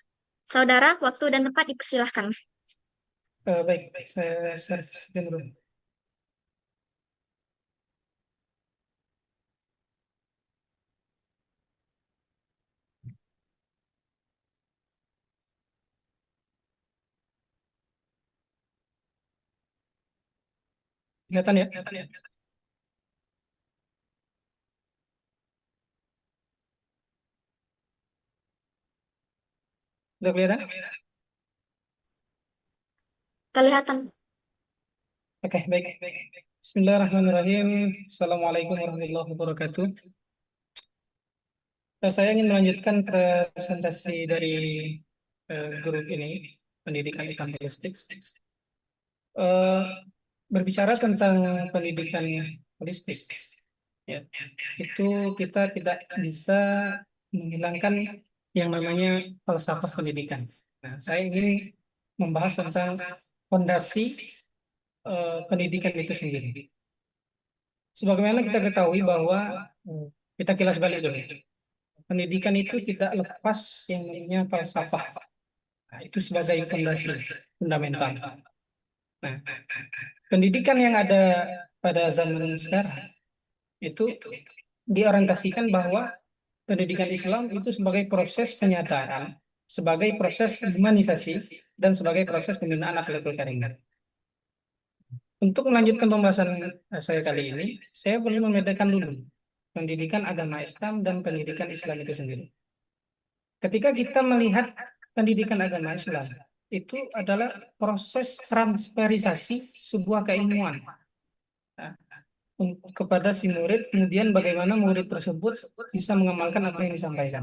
Saudara, waktu dan tempat dipersilahkan.
Baik, saya share dulu. Kelihatan ya? Udah kelihatan?
Kelihatan.
Oke, baik. Bismillahirrahmanirrahim. Assalamualaikum warahmatullahi wabarakatuh. Saya ingin melanjutkan presentasi dari grup ini, Pendidikan Islam Holistik. Berbicara tentang pendidikan holistik, ya, itu kita tidak bisa menghilangkan yang namanya falsafah pendidikan. Nah, saya ingin membahas tentang fondasi pendidikan itu sendiri. Sebagaimana kita ketahui bahwa kita kilas balik dulu. Pendidikan itu tidak lepas yang namanya falsafah. Nah, itu sebagai fondasi fundamental. Nah, pendidikan yang ada pada zaman sekarang itu diorientasikan bahwa pendidikan Islam itu sebagai proses penyadaran, sebagai proses humanisasi, dan sebagai proses pembinaan akhlakul karimah. Untuk melanjutkan pembahasan saya kali ini, saya perlu membedakan dulu pendidikan agama Islam dan pendidikan Islam itu sendiri. Ketika kita melihat pendidikan agama Islam, itu adalah proses transferisasi sebuah keilmuan kepada si murid, kemudian bagaimana murid tersebut bisa mengamalkan apa yang disampaikan.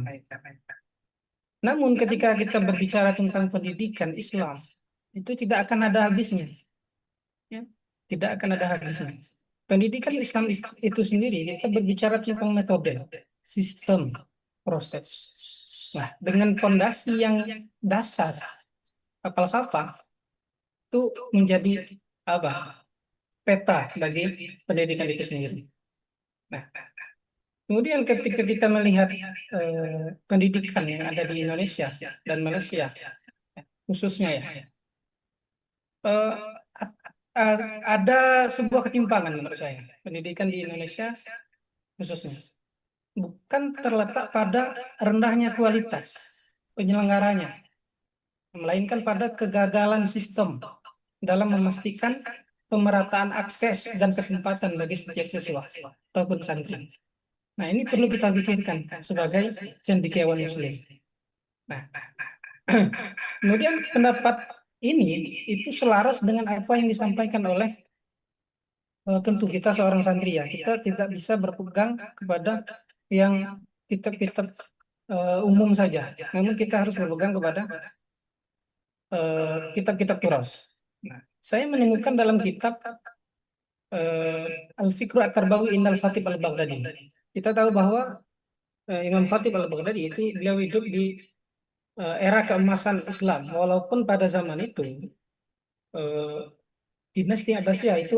Namun ketika kita berbicara tentang pendidikan Islam, itu tidak akan ada habisnya. Ya, tidak akan ada habisnya. Pendidikan Islam itu sendiri, kita berbicara tentang metode, sistem, proses. Nah, dengan fondasi yang dasar, falsafah, itu menjadi apa? Peta bagi pendidikan itu sendiri. Nah, kemudian ketika kita melihat pendidikan yang ada di Indonesia dan Malaysia, khususnya ya, ada sebuah ketimpangan menurut saya. Pendidikan di Indonesia khususnya bukan terletak pada rendahnya kualitas penyelenggaranya, melainkan pada kegagalan sistem dalam memastikan pemerataan akses dan kesempatan bagi setiap siswa ataupun santri. Nah, ini perlu kita pikirkan sebagai cendekiawan Muslim. Nah, kemudian pendapat ini itu selaras dengan apa yang disampaikan oleh tentu kita seorang santri ya. Kita tidak bisa berpegang kepada yang kitab-kitab umum saja. Namun kita harus berpegang kepada kitab-kitab turas. Nah, saya menemukan dalam kitab Al-Fikru At-Tarbawi Indal Khatib Al-Baghdadi. Kita tahu bahwa Imam Khatib Al-Baghdadi itu beliau hidup di era keemasan Islam. Walaupun pada zaman itu dinasti Abbasiyah itu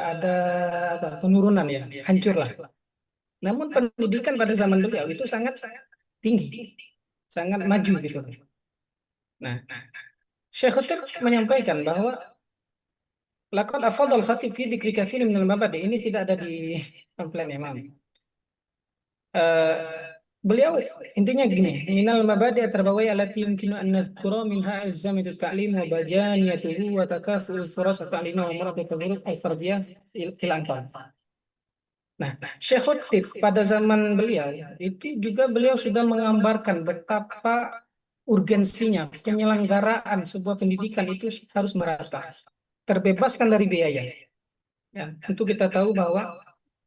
ada penurunan ya, hancurlah. Namun pendidikan pada zaman beliau itu sangat tinggi, sangat maju gitu. Nah, Syekh Khatib menyampaikan bahwa laqad afadhal khatib fi dzikri katsirin minal mabadi, ini tidak ada di pamflet Imam. Beliau intinya gini, minal mabadi at-tarbawiyya allati yumkinu an nadhkura minha ilzamatu at-ta'lim wa bajaniyatuhu wa takafu'u furas at-ta'lim wa maratu at-tadrub al-fardiyah fil anfal. Nah, Syekh Khatib pada zaman beliau itu juga beliau sudah menggambarkan betapa urgensinya penyelenggaraan sebuah pendidikan itu harus merata, terbebaskan dari biaya. Ya, tentu kita tahu bahwa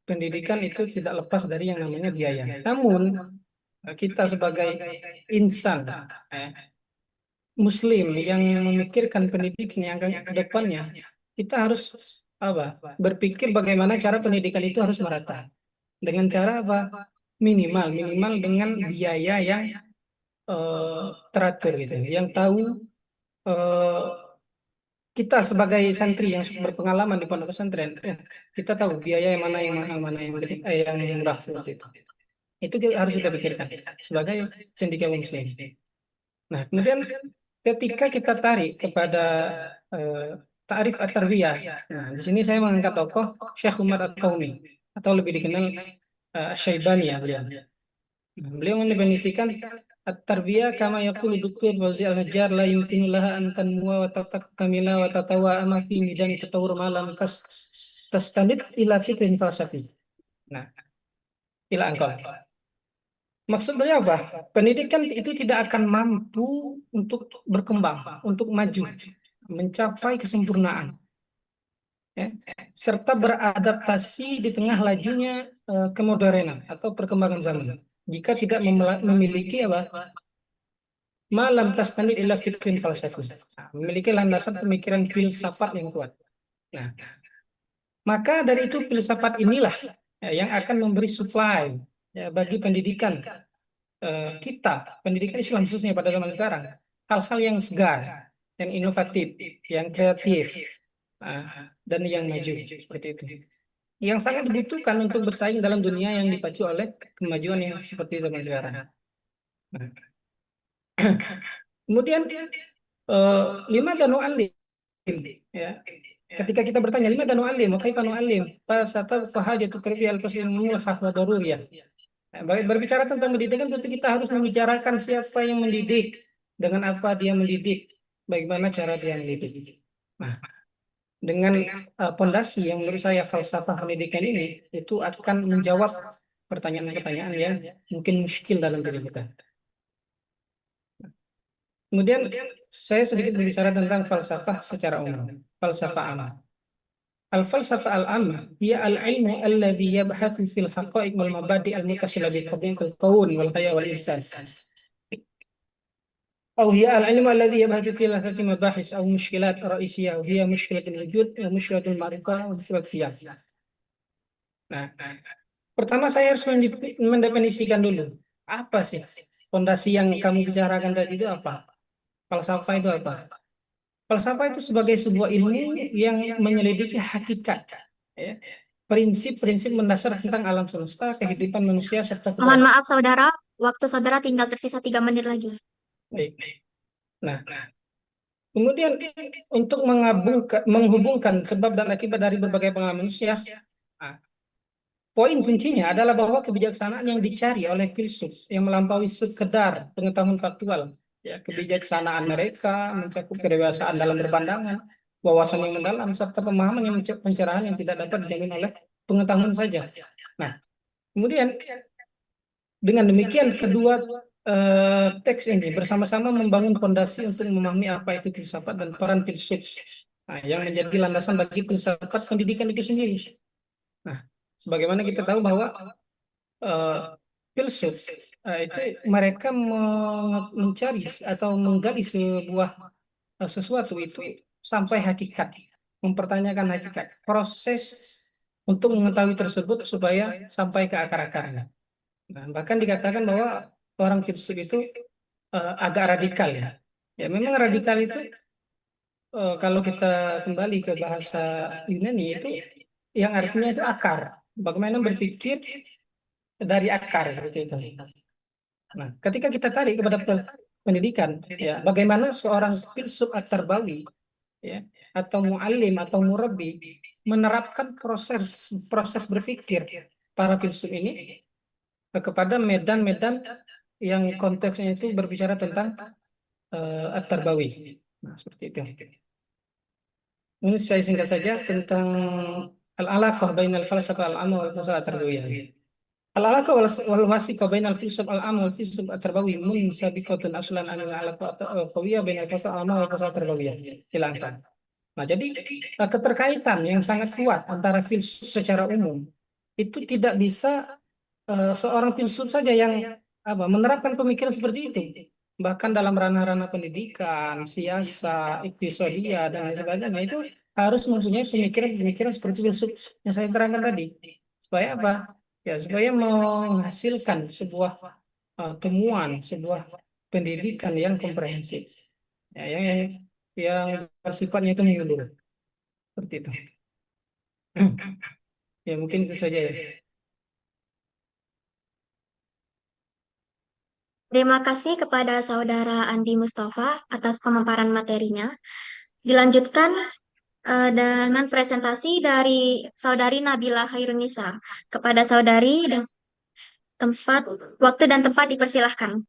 pendidikan itu tidak lepas dari yang namanya biaya. Namun kita sebagai insan Muslim yang memikirkan pendidikan yang akan ke depannya, kita harus berpikir bagaimana cara pendidikan itu harus merata. Dengan cara apa? Minimal dengan biaya yang teratur gitu. Yang tahu eh, kita sebagai santri yang berpengalaman di pondok pesantren, kita tahu biaya yang mana yang mahal, mana yang murah seperti itu. Itu harus kita pikirkan sebagai cendekiawan muslim. Nah, kemudian ketika kita tarik kepada ta'rif at-tarbiyah, nah di sini saya mengangkat tokoh Syekh Umar At-Taumi atau lebih dikenal Syaibani ya beliau. Nah, beliau mendefinisikan at-tarbiyah kama yaqulu Dr. Fauzi Al-Hajjar la yumkinu laha an tanmuwa wa tatakmila wa tatawa'ama fi midani tatawur malam tastanid ila fikrin falsafi. Nah, ila angkol. Maksud beliau apa? Pendidikan itu tidak akan mampu untuk berkembang, untuk maju, mencapai kesempurnaan, ya, serta beradaptasi di tengah lajunya kemodernan atau perkembangan zaman. Jika tidak memiliki malam tastanid ila fikrin falsafi, memiliki landasan pemikiran filsafat yang kuat. Nah, maka dari itu filsafat inilah yang akan memberi supply bagi pendidikan kita, pendidikan Islam khususnya pada zaman sekarang, hal-hal yang segar, yang inovatif, yang kreatif, dan yang maju seperti itu. Yang sangat dibutuhkan untuk bersaing dalam dunia yang dipacu oleh kemajuan yang seperti zaman sekarang. Nah, kemudian lima dan alim, ya. Ketika kita bertanya lima dan alim, kaifa nu'allim? Fasata sahajatu tarbiyah al-fasilul wa daruriyah. Berbicara tentang pendidikan tentu kita harus membicarakan siapa yang mendidik, dengan apa dia mendidik, bagaimana cara dia mendidik. Nah, dengan pondasi yang menurut saya falsafah pendidikan ini itu akan menjawab pertanyaan-pertanyaan yang mungkin muskil dalam diri kita. Kemudian saya sedikit berbicara tentang falsafah secara umum, falsafah amal. Al-falsafah al-amma hiya al-ilmu alladhi yabhathu fil haqa'iq wal mabadi' al-muttasila bi tabi'atil kawn wal haya wal insan. أو هي العلم الذي يبحث في ثلاثة مباحث أو مشكلات رئيسية وهي مشكلة الوجود ومشكلة المعرفة ومشكلة القيام. Nah, pertama saya harus mendefinisikan dulu apa sih fondasi yang kamu bicarakan tadi itu apa? Falsafah itu apa? Falsafah itu sebagai sebuah ilmu yang menyelidiki hakikat, ya, prinsip-prinsip mendasar tentang alam semesta, kehidupan manusia, serta
Mohon maaf saudara, waktu saudara tinggal tersisa 3 menit lagi.
Baik. Nah, kemudian untuk menghubungkan sebab dan akibat dari berbagai pengalaman manusia, poin kuncinya adalah bahwa kebijaksanaan yang dicari oleh filsuf yang melampaui sekedar pengetahuan faktual, ya, kebijaksanaan mereka mencakup kedewasaan dalam berpandangan, wawasan yang mendalam, serta pemahaman yang pencerahan yang tidak dapat dijamin oleh pengetahuan saja. Nah, kemudian dengan demikian kedua teks ini bersama-sama membangun fondasi untuk memahami apa itu filsafat dan peran filsuf, yang menjadi landasan bagi filsafat pendidikan itu sendiri. Nah, sebagaimana kita tahu bahwa filsuf itu mereka mencari atau menggali sebuah sesuatu itu sampai hakikat, mempertanyakan hakikat, proses untuk mengetahui tersebut supaya sampai ke akar-akarnya. Nah, bahkan dikatakan bahwa orang filsuf itu agak radikal ya. Ya memang radikal itu kalau kita kembali ke bahasa Yunani itu yang artinya itu akar. Bagaimana berpikir dari akar seperti itu. Nah, ketika kita tarik kepada pendidikan, ya bagaimana seorang filsuf at-tarbawi, ya, atau muallim atau murabbi menerapkan proses berpikir para filsuf ini kepada medan-medan yang konteksnya itu berbicara tentang at-tarbawi. Nah, seperti itu. Ini saya singkat saja tentang al-alaqah bainal falsafah al-amma wal falsafah at-tarbawiyah. Al-alaqah wal wasiqah bainal filsuf al-amma wal filsuf at-tarbawiyah munsabiqatun aslan an al-alaqah al-qawiyah bainal falsafah al-amma wal falsafah at-tarbawiyah. Silakan. Nah, jadi keterkaitan yang sangat kuat antara filsuf secara umum itu tidak bisa seorang filsuf saja yang menerapkan pemikiran seperti itu. Bahkan dalam ranah-ranah pendidikan, siasa, episodia, dan lain sebagainya itu harus mempunyai pemikiran-pemikiran seperti filsuf yang saya terangkan tadi. Supaya apa? Ya, supaya menghasilkan sebuah temuan, sebuah pendidikan yang komprehensif. Ya, yang sifatnya itu menyeluruh. Seperti itu. Ya, mungkin itu saja ya.
Terima kasih kepada Saudara Andi Mustafa atas pemaparan materinya. Dilanjutkan dengan presentasi dari Saudari Nabila Khairunisa. Kepada Saudari, waktu dan tempat dipersilahkan.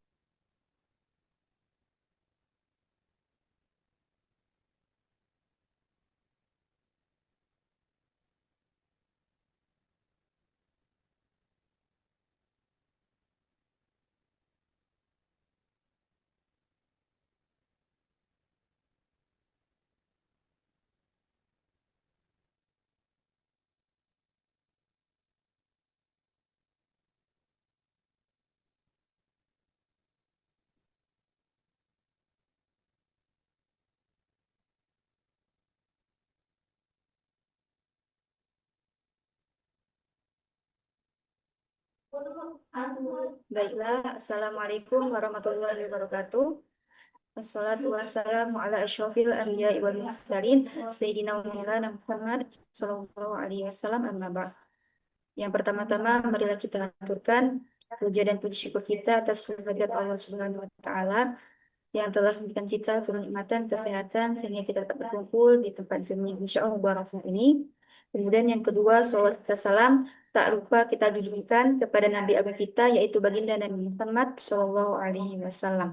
Baiklah, Assalamualaikum warahmatullahi wabarakatuh. Wassalatu wassalamu ala asyrafil anbiya'i wal mursalin Sayyidina wa maulana Muhammad sallallahu alaihi wasallam, amma ba'd. Yang pertama-tama marilah kita aturkan puja dan puji syukur kita atas kehadirat Allah Subhanahu wa taala yang telah memberikan kita kenikmatan kesehatan sehingga kita dapat berkumpul di tempat Zoom yang insyaallah barakah ini. Kemudian yang kedua, salawat serta salam tak lupa kita tujukan kepada Nabi agung kita yaitu baginda Nabi Muhammad sallallahu alaihi wasallam,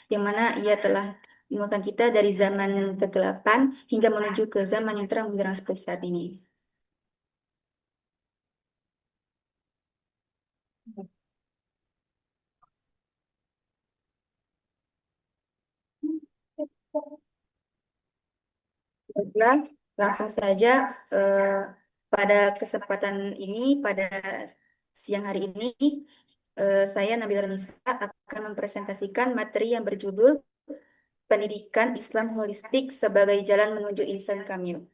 yang mana ia telah menguatkan kita dari zaman kegelapan hingga menuju ke zaman yang terang benderang seperti saat ini. Baiklah, langsung saja pada kesempatan ini, pada siang hari ini, saya Nabila Nisa akan mempresentasikan materi yang berjudul Pendidikan Islam Holistik sebagai Jalan Menuju Insan Kamil.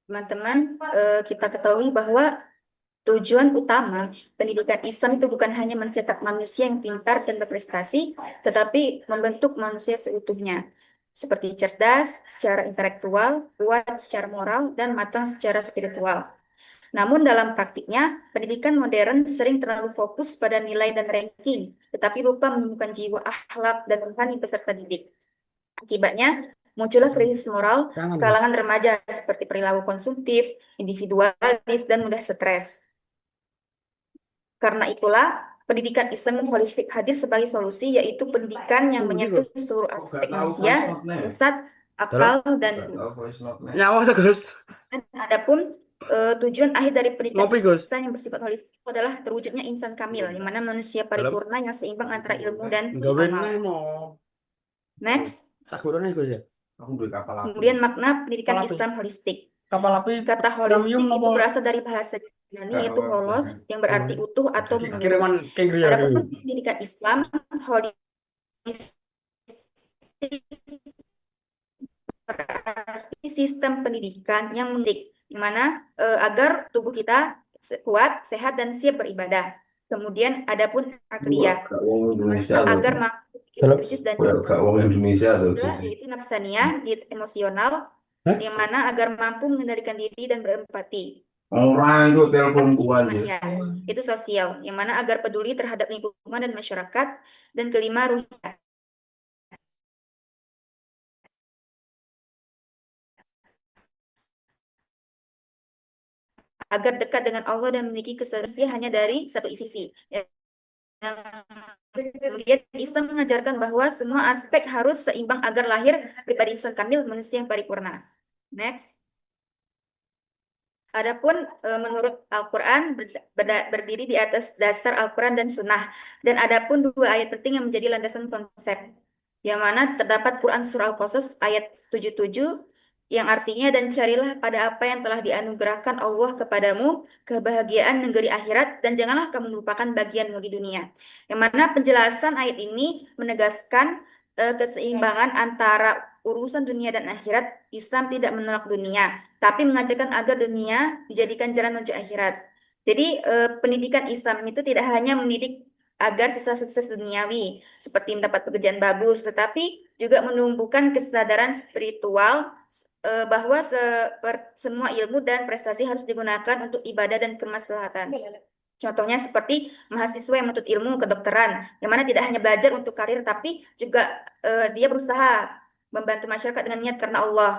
Teman-teman, kita ketahui bahwa tujuan utama pendidikan Islam itu bukan hanya mencetak manusia yang pintar dan berprestasi, tetapi membentuk manusia seutuhnya, seperti cerdas secara intelektual, kuat secara moral, dan matang secara spiritual. Namun dalam praktiknya, pendidikan modern sering terlalu fokus pada nilai dan ranking, tetapi lupa menemukan jiwa akhlak dan rohani peserta didik. Akibatnya, muncullah krisis moral kalangan remaja seperti perilaku konsumtif, individualis, dan mudah stres. Karena itulah, pendidikan Islam holistik hadir sebagai solusi, yaitu pendidikan yang menyentuh seluruh aspek manusia, jasad, akal, dan
nyawa terus.
adapun tujuan akhir dari pendidikan Islam yang bersifat holistik adalah terwujudnya insan kamil, di mana manusia paripurna yang seimbang antara ilmu dan amal. Next. Kemudian makna pendidikan Islam holistik. Kata holistik itu berasal dari bahasa Yunani, yaitu holos, yang berarti utuh atau menyeluruh. Adapun pendidikan Islam holistik berarti sistem pendidikan yang mendidik, di mana agar tubuh kita kuat, sehat, dan siap beribadah. Kemudian adapun akliyah, agar mampu kritis dan cerdas, yaitu nafsaniyah, emosional, yang mana agar mampu mengendalikan diri dan berempati. Orang itu telepon itu sosial, yang mana agar peduli terhadap lingkungan dan masyarakat. Dan kelima, ruhiyah, agar dekat dengan Allah dan memiliki kesadaran hanya dari satu sisi. Kemudian Islam mengajarkan bahwa semua aspek harus seimbang agar lahir pribadi insan kamil, manusia yang paripurna. Next. Adapun menurut Al-Quran berdiri di atas dasar Al-Quran dan Sunnah. Dan adapun dua ayat penting yang menjadi landasan konsep. Yang mana terdapat Quran Surah Al-Qasas ayat 77 yang artinya dan carilah pada apa yang telah dianugerahkan Allah kepadamu kebahagiaan negeri akhirat dan janganlah kamu melupakan bagianmu di dunia. Yang mana penjelasan ayat ini menegaskan keseimbangan antara urusan dunia dan akhirat. Islam tidak menolak dunia, tapi mengajarkan agar dunia dijadikan jalan menuju akhirat. Jadi pendidikan Islam itu tidak hanya mendidik agar sisa sukses duniawi, seperti mendapat pekerjaan bagus, tetapi juga menumbuhkan kesadaran spiritual bahwa semua ilmu dan prestasi harus digunakan untuk ibadah dan kemaslahatan. Contohnya seperti mahasiswa yang menuntut ilmu kedokteran, yang mana tidak hanya belajar untuk karir, tapi juga dia berusaha membantu masyarakat dengan niat karena Allah.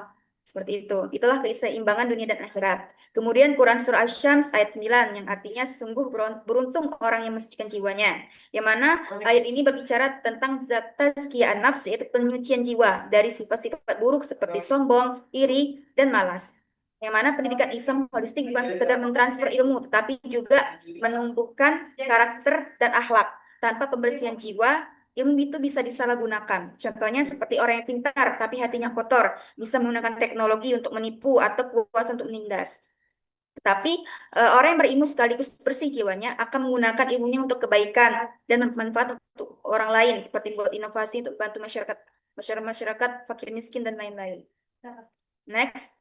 Seperti itu. Itulah keseimbangan dunia dan akhirat. Kemudian Quran Surah Asy-Syams ayat 9 yang artinya sungguh beruntung orang yang mensucikan jiwanya. Yang mana ayat ini berbicara tentang tazkiyah nafs, yaitu penyucian jiwa dari sifat-sifat buruk seperti sombong, iri, dan malas. Yang mana pendidikan Islam holistik bukan sekedar mentransfer ilmu, tetapi juga menumbuhkan karakter dan akhlak. Tanpa pembersihan jiwa, ilmu itu bisa disalahgunakan. Contohnya seperti orang yang pintar tapi hatinya kotor, bisa menggunakan teknologi untuk menipu atau kekuasaan untuk menindas. Tetapi orang yang berilmu sekaligus bersih jiwanya akan menggunakan ilmunya untuk kebaikan dan bermanfaat untuk orang lain, seperti membuat inovasi untuk membantu masyarakat fakir miskin dan lain-lain. Next,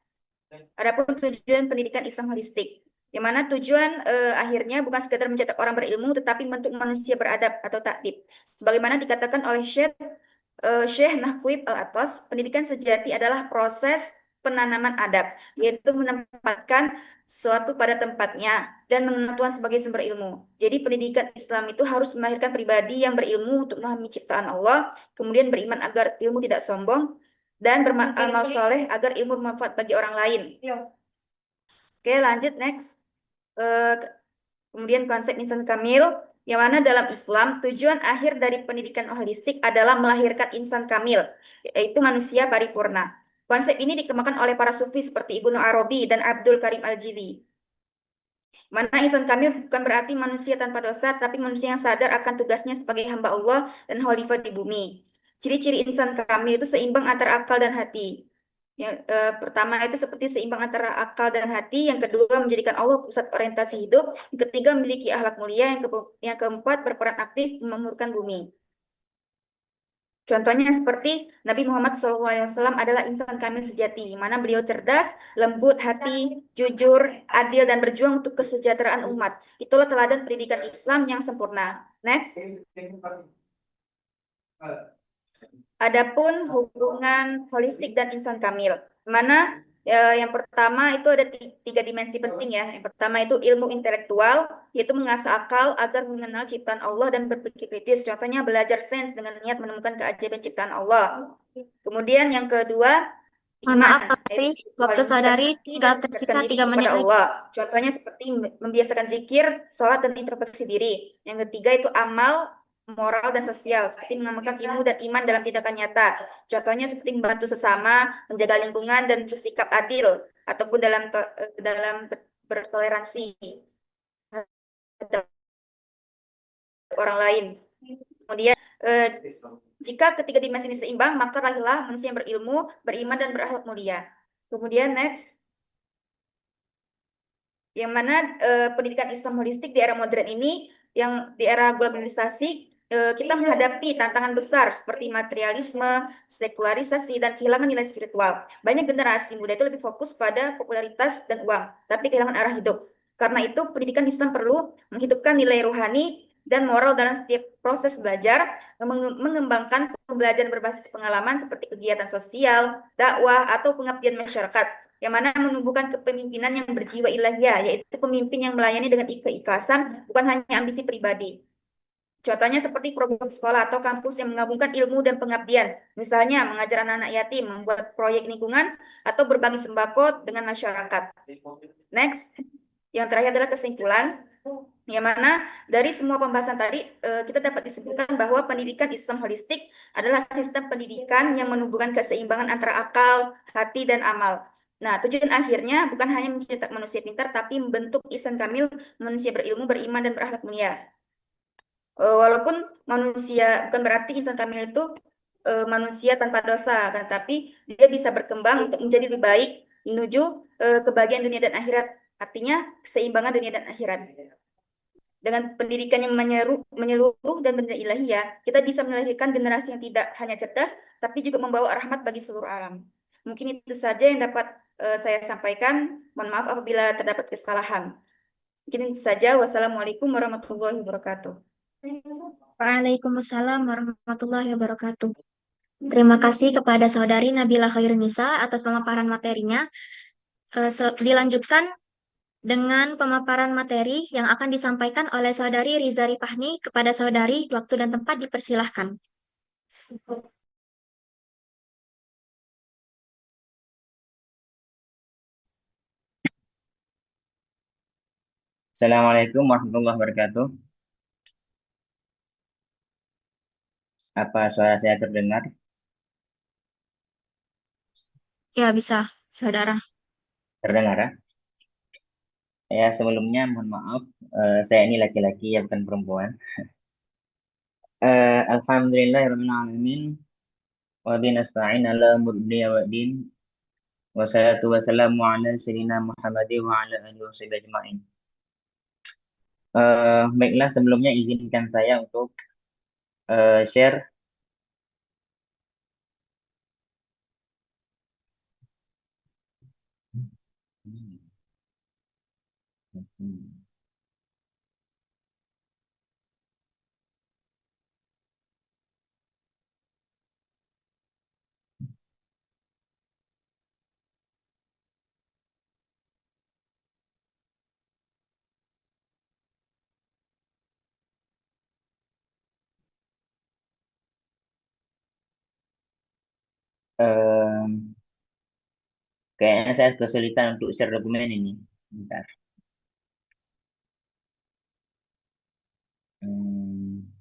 adapun tujuan pendidikan Islam holistik, yang mana tujuan akhirnya bukan sekedar mencetak orang berilmu, tetapi membentuk manusia beradab atau ta'dib. Sebagaimana dikatakan oleh Syekh Nahwib Al-Atas, pendidikan sejati adalah proses penanaman adab, yaitu menempatkan sesuatu pada tempatnya dan mengenal Tuhan sebagai sumber ilmu. Jadi pendidikan Islam itu harus melahirkan pribadi yang berilmu untuk memahami ciptaan Allah, kemudian beriman agar ilmu tidak sombong, dan beramal soleh agar ilmu bermanfaat bagi orang lain. Oke, lanjut next. Kemudian konsep insan kamil, yang mana dalam Islam tujuan akhir dari pendidikan holistik adalah melahirkan insan kamil, yaitu manusia paripurna. Konsep ini dikembangkan oleh para sufi seperti Ibnu Arabi dan Abdul Karim Al-Jili. Mana insan kamil bukan berarti manusia tanpa dosa, tapi manusia yang sadar akan tugasnya sebagai hamba Allah dan khalifah di bumi. Ciri-ciri insan kamil itu seimbang antara akal dan hati. Yang pertama itu seperti seimbang antara akal dan hati, yang kedua menjadikan Allah pusat orientasi hidup, yang ketiga memiliki akhlak mulia, yang keempat berperan aktif memakmurkan bumi. Contohnya seperti Nabi Muhammad SAW adalah insan kamil sejati, mana beliau cerdas, lembut hati, jujur, adil, dan berjuang untuk kesejahteraan umat. Itulah teladan pendidikan Islam yang sempurna. Next. Adapun hubungan holistik dan insan kamil, mana yang pertama itu ada tiga dimensi penting ya. Yang pertama itu ilmu intelektual, yaitu mengasah akal agar mengenal ciptaan Allah dan berpikir kritis. Contohnya belajar sains dengan niat menemukan keajaiban ciptaan Allah. Kemudian yang kedua,
Mohon maaf,
iman,
Pak Putri, waktu saudari tinggal tersisa 3 menit lagi.
Allah. Contohnya seperti membiasakan zikir, sholat, dan introspeksi diri. Yang ketiga itu amal, moral, dan sosial, seperti mengamalkan ilmu dan iman dalam tindakan nyata. Contohnya seperti membantu sesama, menjaga lingkungan, dan bersikap adil, ataupun dalam bertoleransi terhadap orang lain. Kemudian jika ketiga dimensi ini seimbang, maka lahirlah manusia yang berilmu, beriman, dan berakhlak mulia. Kemudian next, yang mana pendidikan Islam holistik di era modern ini, yang di era globalisasi, kita menghadapi tantangan besar seperti materialisme, sekularisasi, dan kehilangan nilai spiritual. Banyak generasi muda itu lebih fokus pada popularitas dan uang, tapi kehilangan arah hidup. Karena itu, pendidikan Islam perlu menghidupkan nilai rohani dan moral dalam setiap proses belajar, mengembangkan pembelajaran berbasis pengalaman seperti kegiatan sosial, dakwah, atau pengabdian masyarakat, yang mana menumbuhkan kepemimpinan yang berjiwa ilahiyah, yaitu pemimpin yang melayani dengan keikhlasan, bukan hanya ambisi pribadi. Contohnya seperti program sekolah atau kampus yang menggabungkan ilmu dan pengabdian. Misalnya mengajar anak-anak yatim, membuat proyek lingkungan, atau berbagi sembako dengan masyarakat. Next, yang terakhir adalah kesimpulan. Yang mana dari semua pembahasan tadi kita dapat disimpulkan bahwa pendidikan Islam holistik adalah sistem pendidikan yang menumbuhkan keseimbangan antara akal, hati, dan amal. Nah, tujuan akhirnya bukan hanya mencetak manusia pintar, tapi membentuk insan kamil, manusia berilmu, beriman, dan berakhlak mulia. Walaupun manusia, bukan berarti insan kamil itu manusia tanpa dosa, kan? Tapi dia bisa berkembang untuk menjadi lebih baik menuju kebahagiaan dunia dan akhirat. Artinya keseimbangan dunia dan akhirat. Dengan pendidikan yang menyeluruh dan benar ilahiyah, kita bisa melahirkan generasi yang tidak hanya cerdas, tapi juga membawa rahmat bagi seluruh alam. Mungkin itu saja yang dapat saya sampaikan. Mohon maaf apabila terdapat kesalahan. Mungkin itu saja. Wassalamualaikum warahmatullahi wabarakatuh.
Waalaikumsalam warahmatullahi wabarakatuh. Terima kasih kepada saudari Nabila Khairunisa atas pemaparan materinya. Dilanjutkan dengan pemaparan materi yang akan disampaikan oleh saudari Riza Ripahni kepada saudari. Waktu dan tempat dipersilahkan.
Assalamualaikum warahmatullahi wabarakatuh. Apa suara saya terdengar?
Ya, bisa, saudara.
Terdengar ya? Ya, sebelumnya mohon maaf, saya ini laki-laki ya bukan perempuan. Alhamdulillahirabbil alamin wa bihi nasta'in ala umuri dunya waddin. Wassalatu wassalamu ala sayyidina Muhammadin wa ala alihi washabihi ajmain. Baiklah, sebelumnya izinkan saya untuk share eh, kayaknya saya kesulitan untuk share dokumen ini. Bentar. Hmm.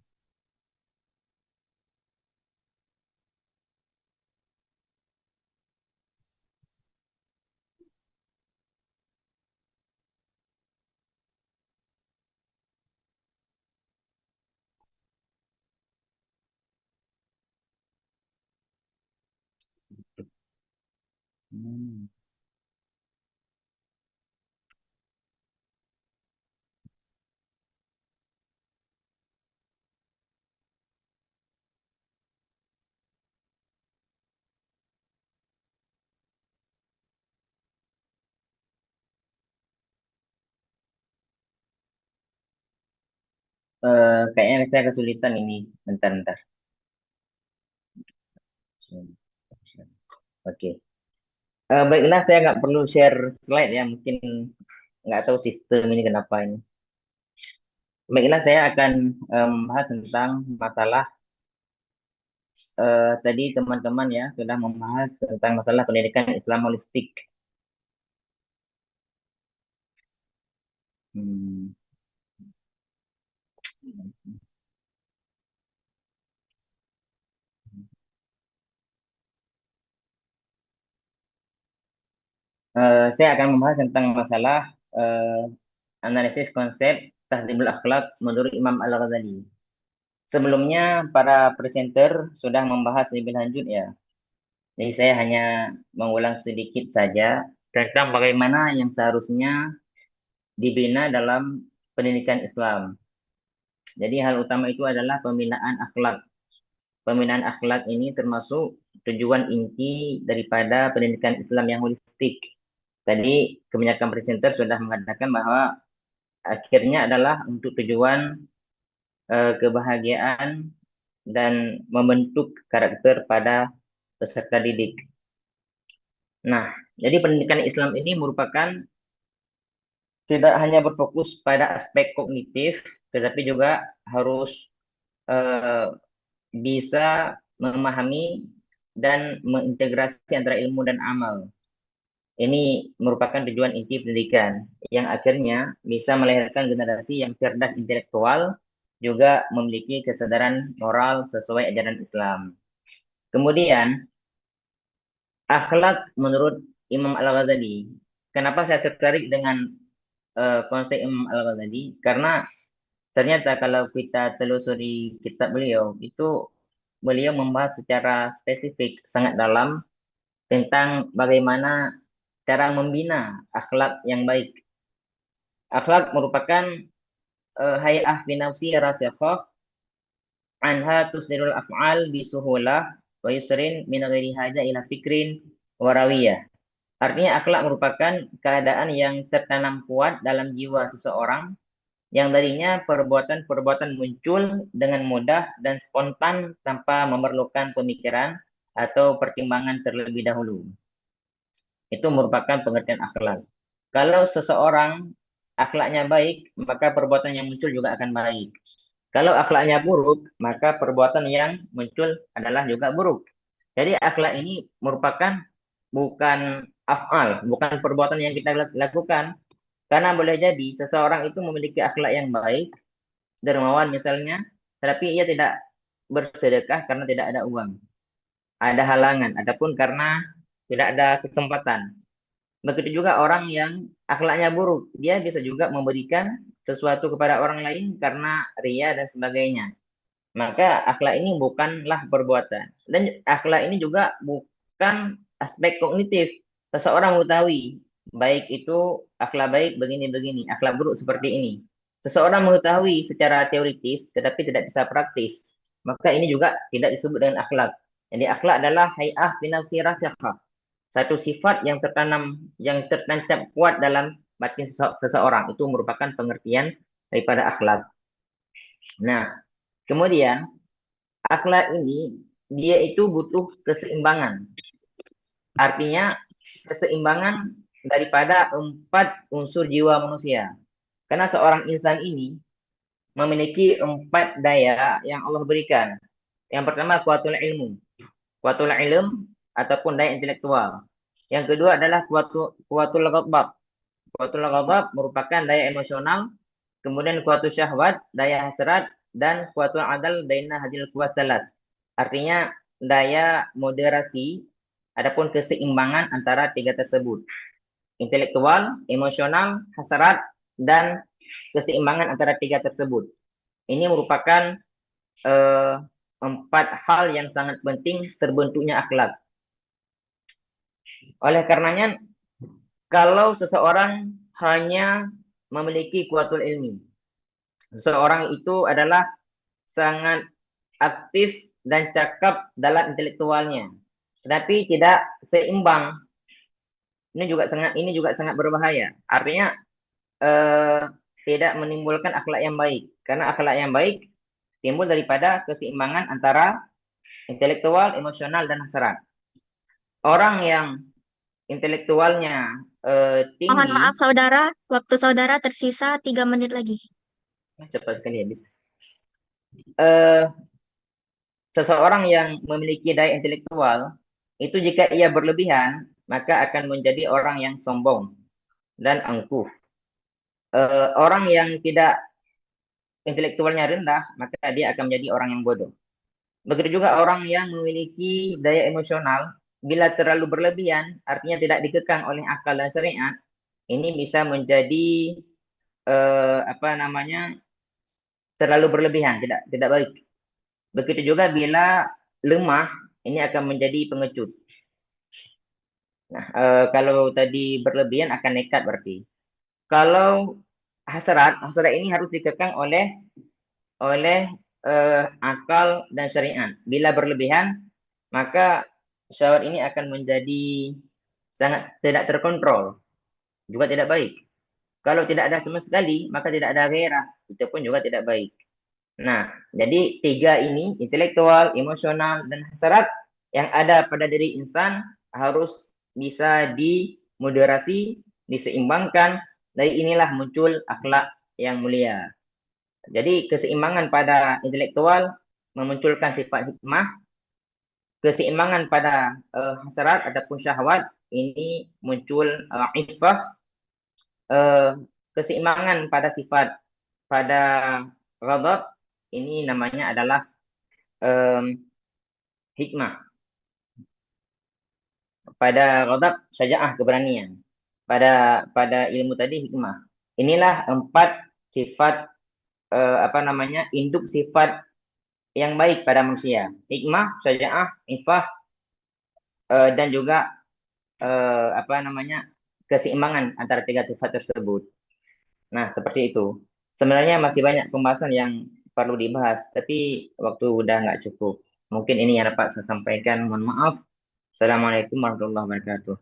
Hmm. Kayaknya saya kesulitan ini. Bentar. Oke. Baiklah, saya nggak perlu share slide ya. Mungkin nggak tahu sistem ini kenapa ini. Baiklah, saya akan membahas tentang masalah tadi teman-teman ya sudah membahas tentang masalah pendidikan Islam holistik. Hmm. Saya akan membahas tentang masalah analisis konsep tahdhibul akhlak menurut Imam Al-Ghazali. Sebelumnya para presenter sudah membahas lebih lanjut ya. Jadi saya hanya mengulang sedikit saja tentang bagaimana yang seharusnya dibina dalam pendidikan Islam. Jadi hal utama itu adalah pembinaan akhlak. Pembinaan akhlak ini termasuk tujuan inti daripada pendidikan Islam yang holistik. Tadi kebanyakan presenter sudah mengatakan bahwa akhirnya adalah untuk tujuan kebahagiaan dan membentuk karakter pada peserta didik. Nah, jadi pendidikan Islam ini merupakan tidak hanya berfokus pada aspek kognitif, tetapi juga harus eh, bisa memahami dan mengintegrasi antara ilmu dan amal. Ini merupakan tujuan inti pendidikan yang akhirnya bisa melahirkan generasi yang cerdas intelektual, juga memiliki kesadaran moral sesuai ajaran Islam. Kemudian, akhlak menurut Imam Al-Ghazali. Kenapa saya tertarik dengan konsep Imam Al-Ghazali? Karena ternyata kalau kita telusuri kitab beliau, itu beliau membahas secara spesifik, sangat dalam, tentang bagaimana cara membina akhlak yang baik. Akhlak merupakan hay'ah fi nafsi rasikhah anha tusdirul af'al bisuhulah wa yusrin min ghairi haja ila fikrin warawiyah. Artinya akhlak merupakan keadaan yang tertanam kuat dalam jiwa seseorang yang darinya perbuatan-perbuatan muncul dengan mudah dan spontan tanpa memerlukan pemikiran atau pertimbangan terlebih dahulu. Itu merupakan pengertian akhlak. Kalau seseorang akhlaknya baik, maka perbuatan yang muncul juga akan baik. Kalau akhlaknya buruk, maka perbuatan yang muncul adalah juga buruk. Jadi akhlak ini merupakan bukan af'al, bukan perbuatan yang kita lakukan. Karena boleh jadi seseorang itu memiliki akhlak yang baik, dermawan misalnya, tetapi ia tidak bersedekah karena tidak ada uang. Ada halangan, ataupun karena tidak ada kesempatan. Begitu juga orang yang akhlaknya buruk, dia bisa juga memberikan sesuatu kepada orang lain karena ria dan sebagainya. Maka akhlak ini bukanlah perbuatan. Dan akhlak ini juga bukan aspek kognitif. Seseorang mengetahui, baik itu akhlak baik begini-begini, akhlak buruk seperti ini. Seseorang mengetahui secara teoritis, tetapi tidak bisa praktis. Maka ini juga tidak disebut dengan akhlak. Jadi akhlak adalah hay'ah fi nafsi rasikhah. Satu sifat yang tertanam, yang tertancap kuat dalam batin seseorang. Itu merupakan pengertian daripada akhlak. Nah, kemudian akhlak ini dia itu butuh keseimbangan. Artinya keseimbangan daripada 4 unsur jiwa manusia. Karena seorang insan ini memiliki 4 daya yang Allah berikan. Yang pertama kuatul ilmu. Kuatul ilm ataupun daya intelektual. Yang kedua adalah kuatul ghadab. Kuatul ghadab merupakan daya emosional. Kemudian kuatul syahwat, daya hasrat, dan kuatul adal baina hadil kuat salas. Artinya daya moderasi, adapun keseimbangan antara 3 tersebut. Intelektual, emosional, hasrat, dan keseimbangan antara 3 tersebut. Ini merupakan 4 hal yang sangat penting terbentuknya akhlak. Oleh karenanya, kalau seseorang hanya memiliki kuatul ilmi, seseorang itu adalah sangat aktif dan cakap dalam intelektualnya, tetapi tidak seimbang. Ini juga sangat berbahaya. Artinya tidak menimbulkan akhlak yang baik, karena akhlak yang baik timbul daripada keseimbangan antara intelektual, emosional, dan hasrat. Orang yang intelektualnya
Mohon
tinggi,
maaf saudara, waktu saudara tersisa 3 menit lagi.
cepat sekali habis. Seseorang yang memiliki daya intelektual itu jika ia berlebihan maka akan menjadi orang yang sombong dan angkuh. Orang yang tidak intelektualnya rendah maka dia akan menjadi orang yang bodoh. Begitu juga orang yang memiliki daya emosional, bila terlalu berlebihan artinya tidak dikekang oleh akal dan syariat, ini bisa menjadi terlalu berlebihan, tidak baik. Begitu juga bila lemah, ini akan menjadi pengecut. Nah, kalau tadi berlebihan akan nekat berarti. Kalau hasrat ini harus dikekang oleh akal dan syariat. Bila berlebihan, maka syahwat ini akan menjadi sangat tidak terkontrol, juga tidak baik. Kalau tidak ada sama sekali, maka tidak ada gairah, itu pun juga tidak baik. Nah, jadi 3 ini, intelektual, emosional, dan hasrat yang ada pada diri insan harus bisa dimoderasi, diseimbangkan. Dari inilah muncul akhlak yang mulia. Jadi keseimbangan pada intelektual memunculkan sifat hikmah, keseimbangan pada hasrat ataupun syahwat ini muncul iffah, keseimbangan pada sifat pada ghadab ini namanya adalah hikmah. pada ghadab syaja'ah keberanian. Pada ilmu tadi hikmah. Inilah 4 sifat induk sifat yang baik pada manusia. Hikmah, syaja'ah, ifah, dan juga keseimbangan antara 3 sifat tersebut. Nah, seperti itu. Sebenarnya masih banyak pembahasan yang perlu dibahas, tapi waktu udah nggak cukup. Mungkin ini yang dapat saya sampaikan. Mohon maaf. Assalamualaikum warahmatullahi wabarakatuh.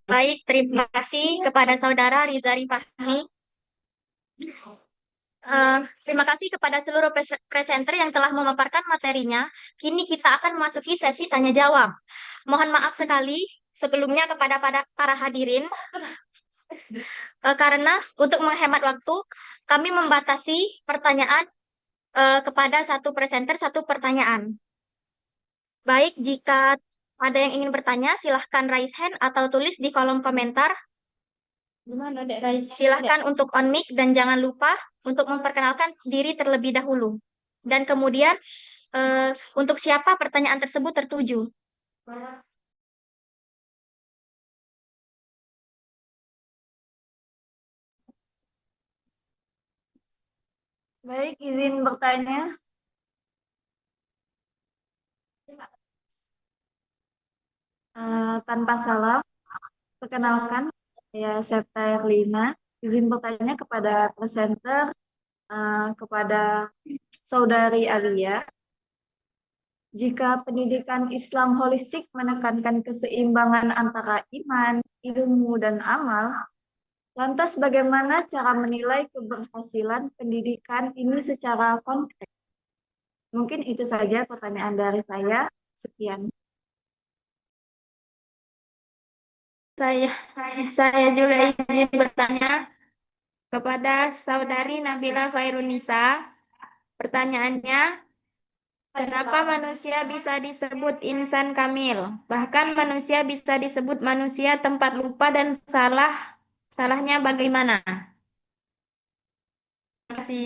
Baik, terima kasih kepada Saudara Rizari Fahmi. Terima kasih kepada seluruh presenter yang telah memaparkan materinya. Kini kita akan memasuki sesi tanya jawab. Mohon maaf sekali sebelumnya kepada para hadirin, karena untuk menghemat waktu, kami membatasi pertanyaan kepada satu presenter satu pertanyaan. Baik, jika ada yang ingin bertanya, silahkan raise hand atau tulis di kolom komentar. Silahkan untuk on mic dan jangan lupa untuk memperkenalkan diri terlebih dahulu. Dan kemudian untuk siapa pertanyaan tersebut tertuju.
Baik, izin bertanya. Tanpa salah, perkenalkan, saya Septa Erlina. Izin bertanya kepada presenter, kepada Saudari Alia. Jika pendidikan Islam holistik menekankan keseimbangan antara iman, ilmu, dan amal, lantas bagaimana cara menilai keberhasilan pendidikan ini secara konkret? Mungkin itu saja pertanyaan dari saya. Sekian.
Saya juga izin bertanya kepada Saudari Nabila Khairunisa. Pertanyaannya, kenapa manusia bisa disebut insan kamil? Bahkan manusia bisa disebut manusia tempat lupa dan salahnya bagaimana? Terima kasih.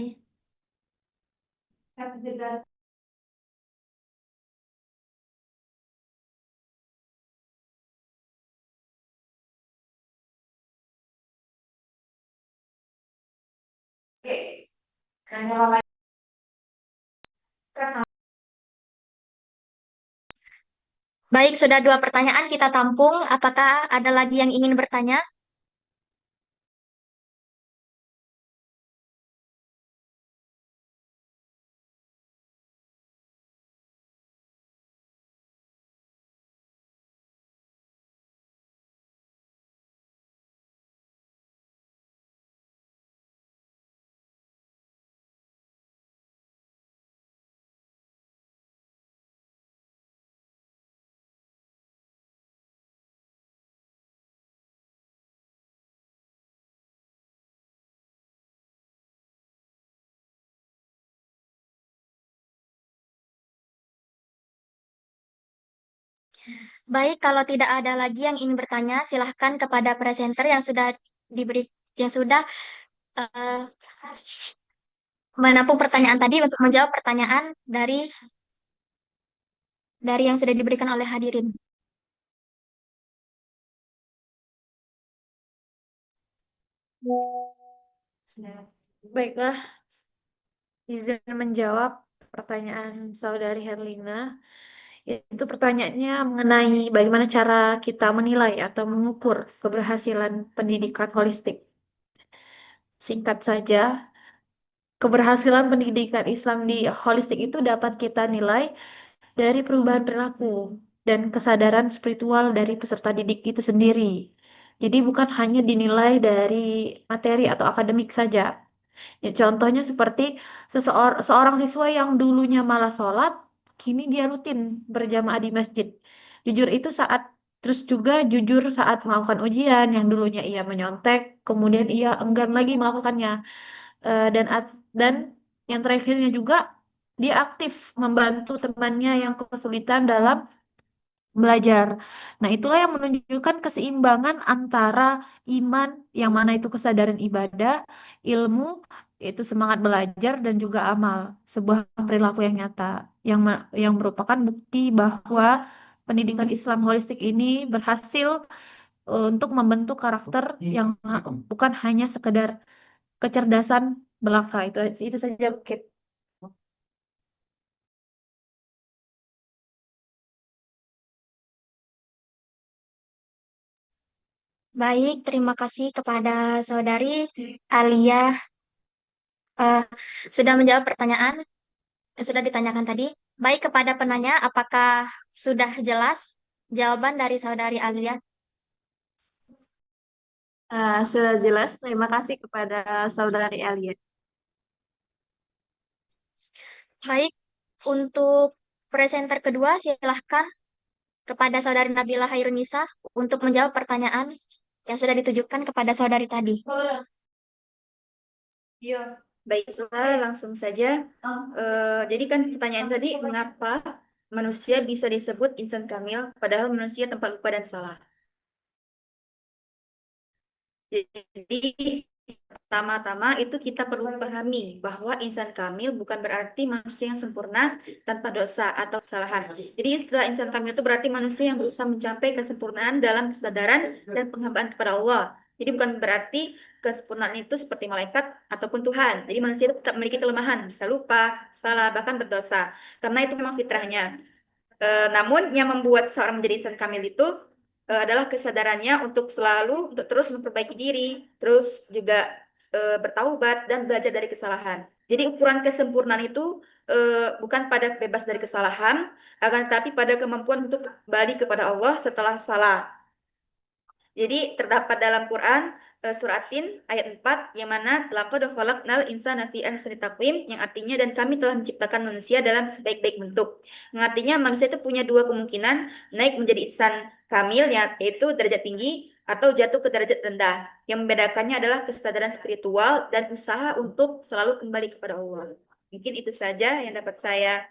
Baik, sudah 2 pertanyaan kita tampung. Apakah ada lagi yang ingin bertanya? Baik, kalau tidak ada lagi yang ingin bertanya, silahkan kepada presenter yang sudah eh, menampung pertanyaan tadi untuk menjawab pertanyaan dari yang sudah diberikan oleh hadirin.
Baiklah, izin menjawab pertanyaan Saudari Herlina. Itu pertanyaannya mengenai bagaimana cara kita menilai atau mengukur keberhasilan pendidikan holistik. Singkat saja, keberhasilan pendidikan Islam di holistik itu dapat kita nilai dari perubahan perilaku dan kesadaran spiritual dari peserta didik itu sendiri. Jadi bukan hanya dinilai dari materi atau akademik saja. Ya, contohnya seperti seorang siswa yang dulunya malas sholat, kini dia rutin berjamaah di masjid. Jujur itu saat Terus juga jujur saat melakukan ujian, yang dulunya ia menyontek, kemudian ia enggan lagi melakukannya. Dan yang terakhirnya juga dia aktif membantu temannya yang kesulitan dalam belajar. Nah, itulah yang menunjukkan keseimbangan antara iman, yang mana itu kesadaran ibadah, ilmu, yaitu semangat belajar, dan juga amal, sebuah perilaku yang nyata, yang merupakan bukti bahwa pendidikan Islam holistik ini berhasil untuk membentuk karakter yang bukan hanya sekedar kecerdasan belaka. Itu saja mungkin.
Baik, terima kasih kepada Saudari Alia sudah menjawab pertanyaan yang sudah ditanyakan tadi. Baik, kepada penanya, apakah sudah jelas jawaban dari Saudari Alia?
Sudah jelas, terima kasih kepada Saudari Alia.
Baik, untuk presenter kedua, silahkan kepada Saudari Nabila Hairunisa untuk menjawab pertanyaan yang sudah ditujukan kepada Saudari tadi.
Iya, baiklah, langsung saja. Jadi kan pertanyaan tadi, mengapa manusia bisa disebut insan kamil, padahal manusia tempat lupa dan salah? Jadi pertama-tama itu kita perlu pahami bahwa insan kamil bukan berarti manusia yang sempurna tanpa dosa atau kesalahan. Jadi istilah insan kamil itu berarti manusia yang berusaha mencapai kesempurnaan dalam kesadaran dan penghambaan kepada Allah. Jadi bukan berarti kesempurnaan itu seperti malaikat ataupun Tuhan. Jadi manusia itu tetap memiliki kelemahan, bisa lupa, salah, bahkan berdosa. Karena itu memang fitrahnya. Namun yang membuat seorang menjadi insan kamil itu adalah kesadarannya untuk terus memperbaiki diri, terus juga bertaubat dan belajar dari kesalahan. Jadi ukuran kesempurnaan itu bukan pada bebas dari kesalahan, akan tetapi pada kemampuan untuk kembali kepada Allah setelah salah. Jadi terdapat dalam Quran surat Tin ayat 4 yang mana laqad khalaqnal insana fi ahsani taqwim, yang artinya dan kami telah menciptakan manusia dalam sebaik-baik bentuk. Yang artinya manusia itu punya dua kemungkinan, naik menjadi insan kamil yaitu derajat tinggi atau jatuh ke derajat rendah. Yang membedakannya adalah kesadaran spiritual dan usaha untuk selalu kembali kepada Allah. Mungkin itu saja yang dapat saya.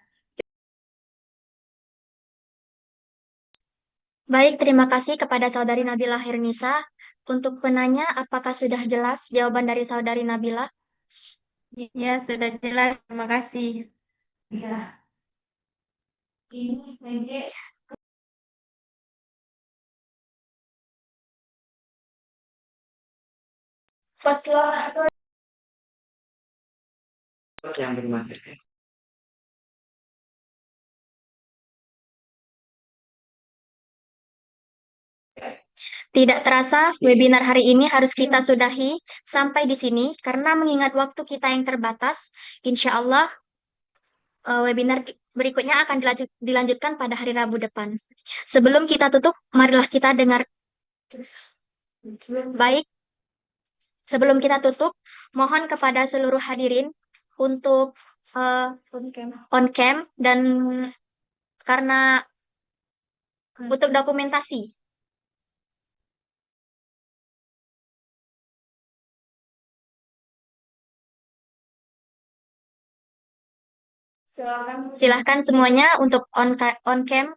Baik, terima kasih kepada Saudari Nabila Hairunisa. Untuk penanya, apakah sudah jelas jawaban dari Saudari Nabila?
Ya, sudah jelas. Terima kasih. Ya.
Paslon
Yang bermata.
Tidak terasa, webinar hari ini harus kita sudahi sampai di sini karena mengingat waktu kita yang terbatas. Insya Allah, webinar berikutnya akan dilanjutkan pada hari Rabu depan. Sebelum kita tutup, marilah kita dengar. Baik, sebelum kita tutup, mohon kepada seluruh hadirin untuk on cam dan karena untuk dokumentasi. Silahkan semuanya untuk on cam.
Oke.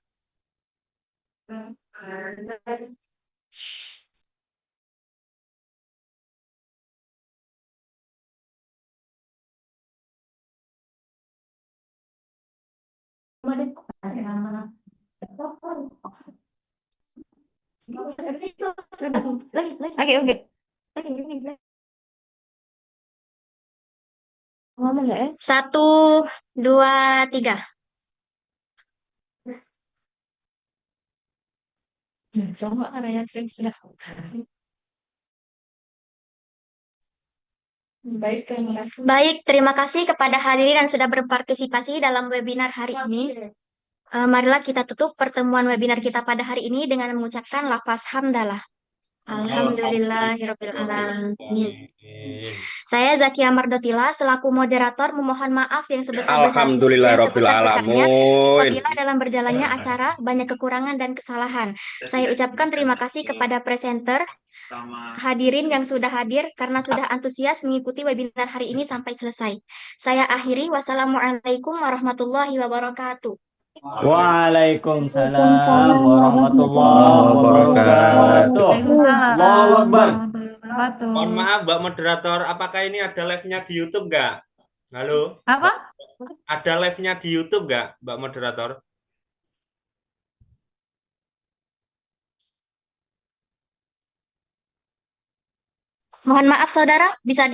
Ngomong nggak ya?
1, 2, 3.
Coba karena sudah.
Baik, terima kasih kepada hadirin yang sudah berpartisipasi dalam webinar hari ini. Marilah kita tutup pertemuan webinar kita pada hari ini dengan mengucapkan lafaz hamdalah. Alhamdulillahirabbil alamin. Saya Zakia Mardotila selaku moderator memohon maaf yang sebesar-besarnya apabila dalam berjalannya acara banyak kekurangan dan kesalahan. Saya ucapkan terima kasih kepada presenter, hadirin yang sudah hadir karena sudah antusias mengikuti webinar hari ini sampai selesai. Saya akhiri, wassalamualaikum warahmatullahi wabarakatuh.
Waalaikumsalam warahmatullahi wabarakatuh.
Waalaikumsalam
Allahu Akbar.
warahmatullahi wabarakatuh.
Mohon maaf Mbak Moderator, apakah ini ada live-nya di YouTube nggak? Halo?
Apa?
Ada live-nya di YouTube nggak, Mbak Moderator?
Mohon maaf saudara, bisa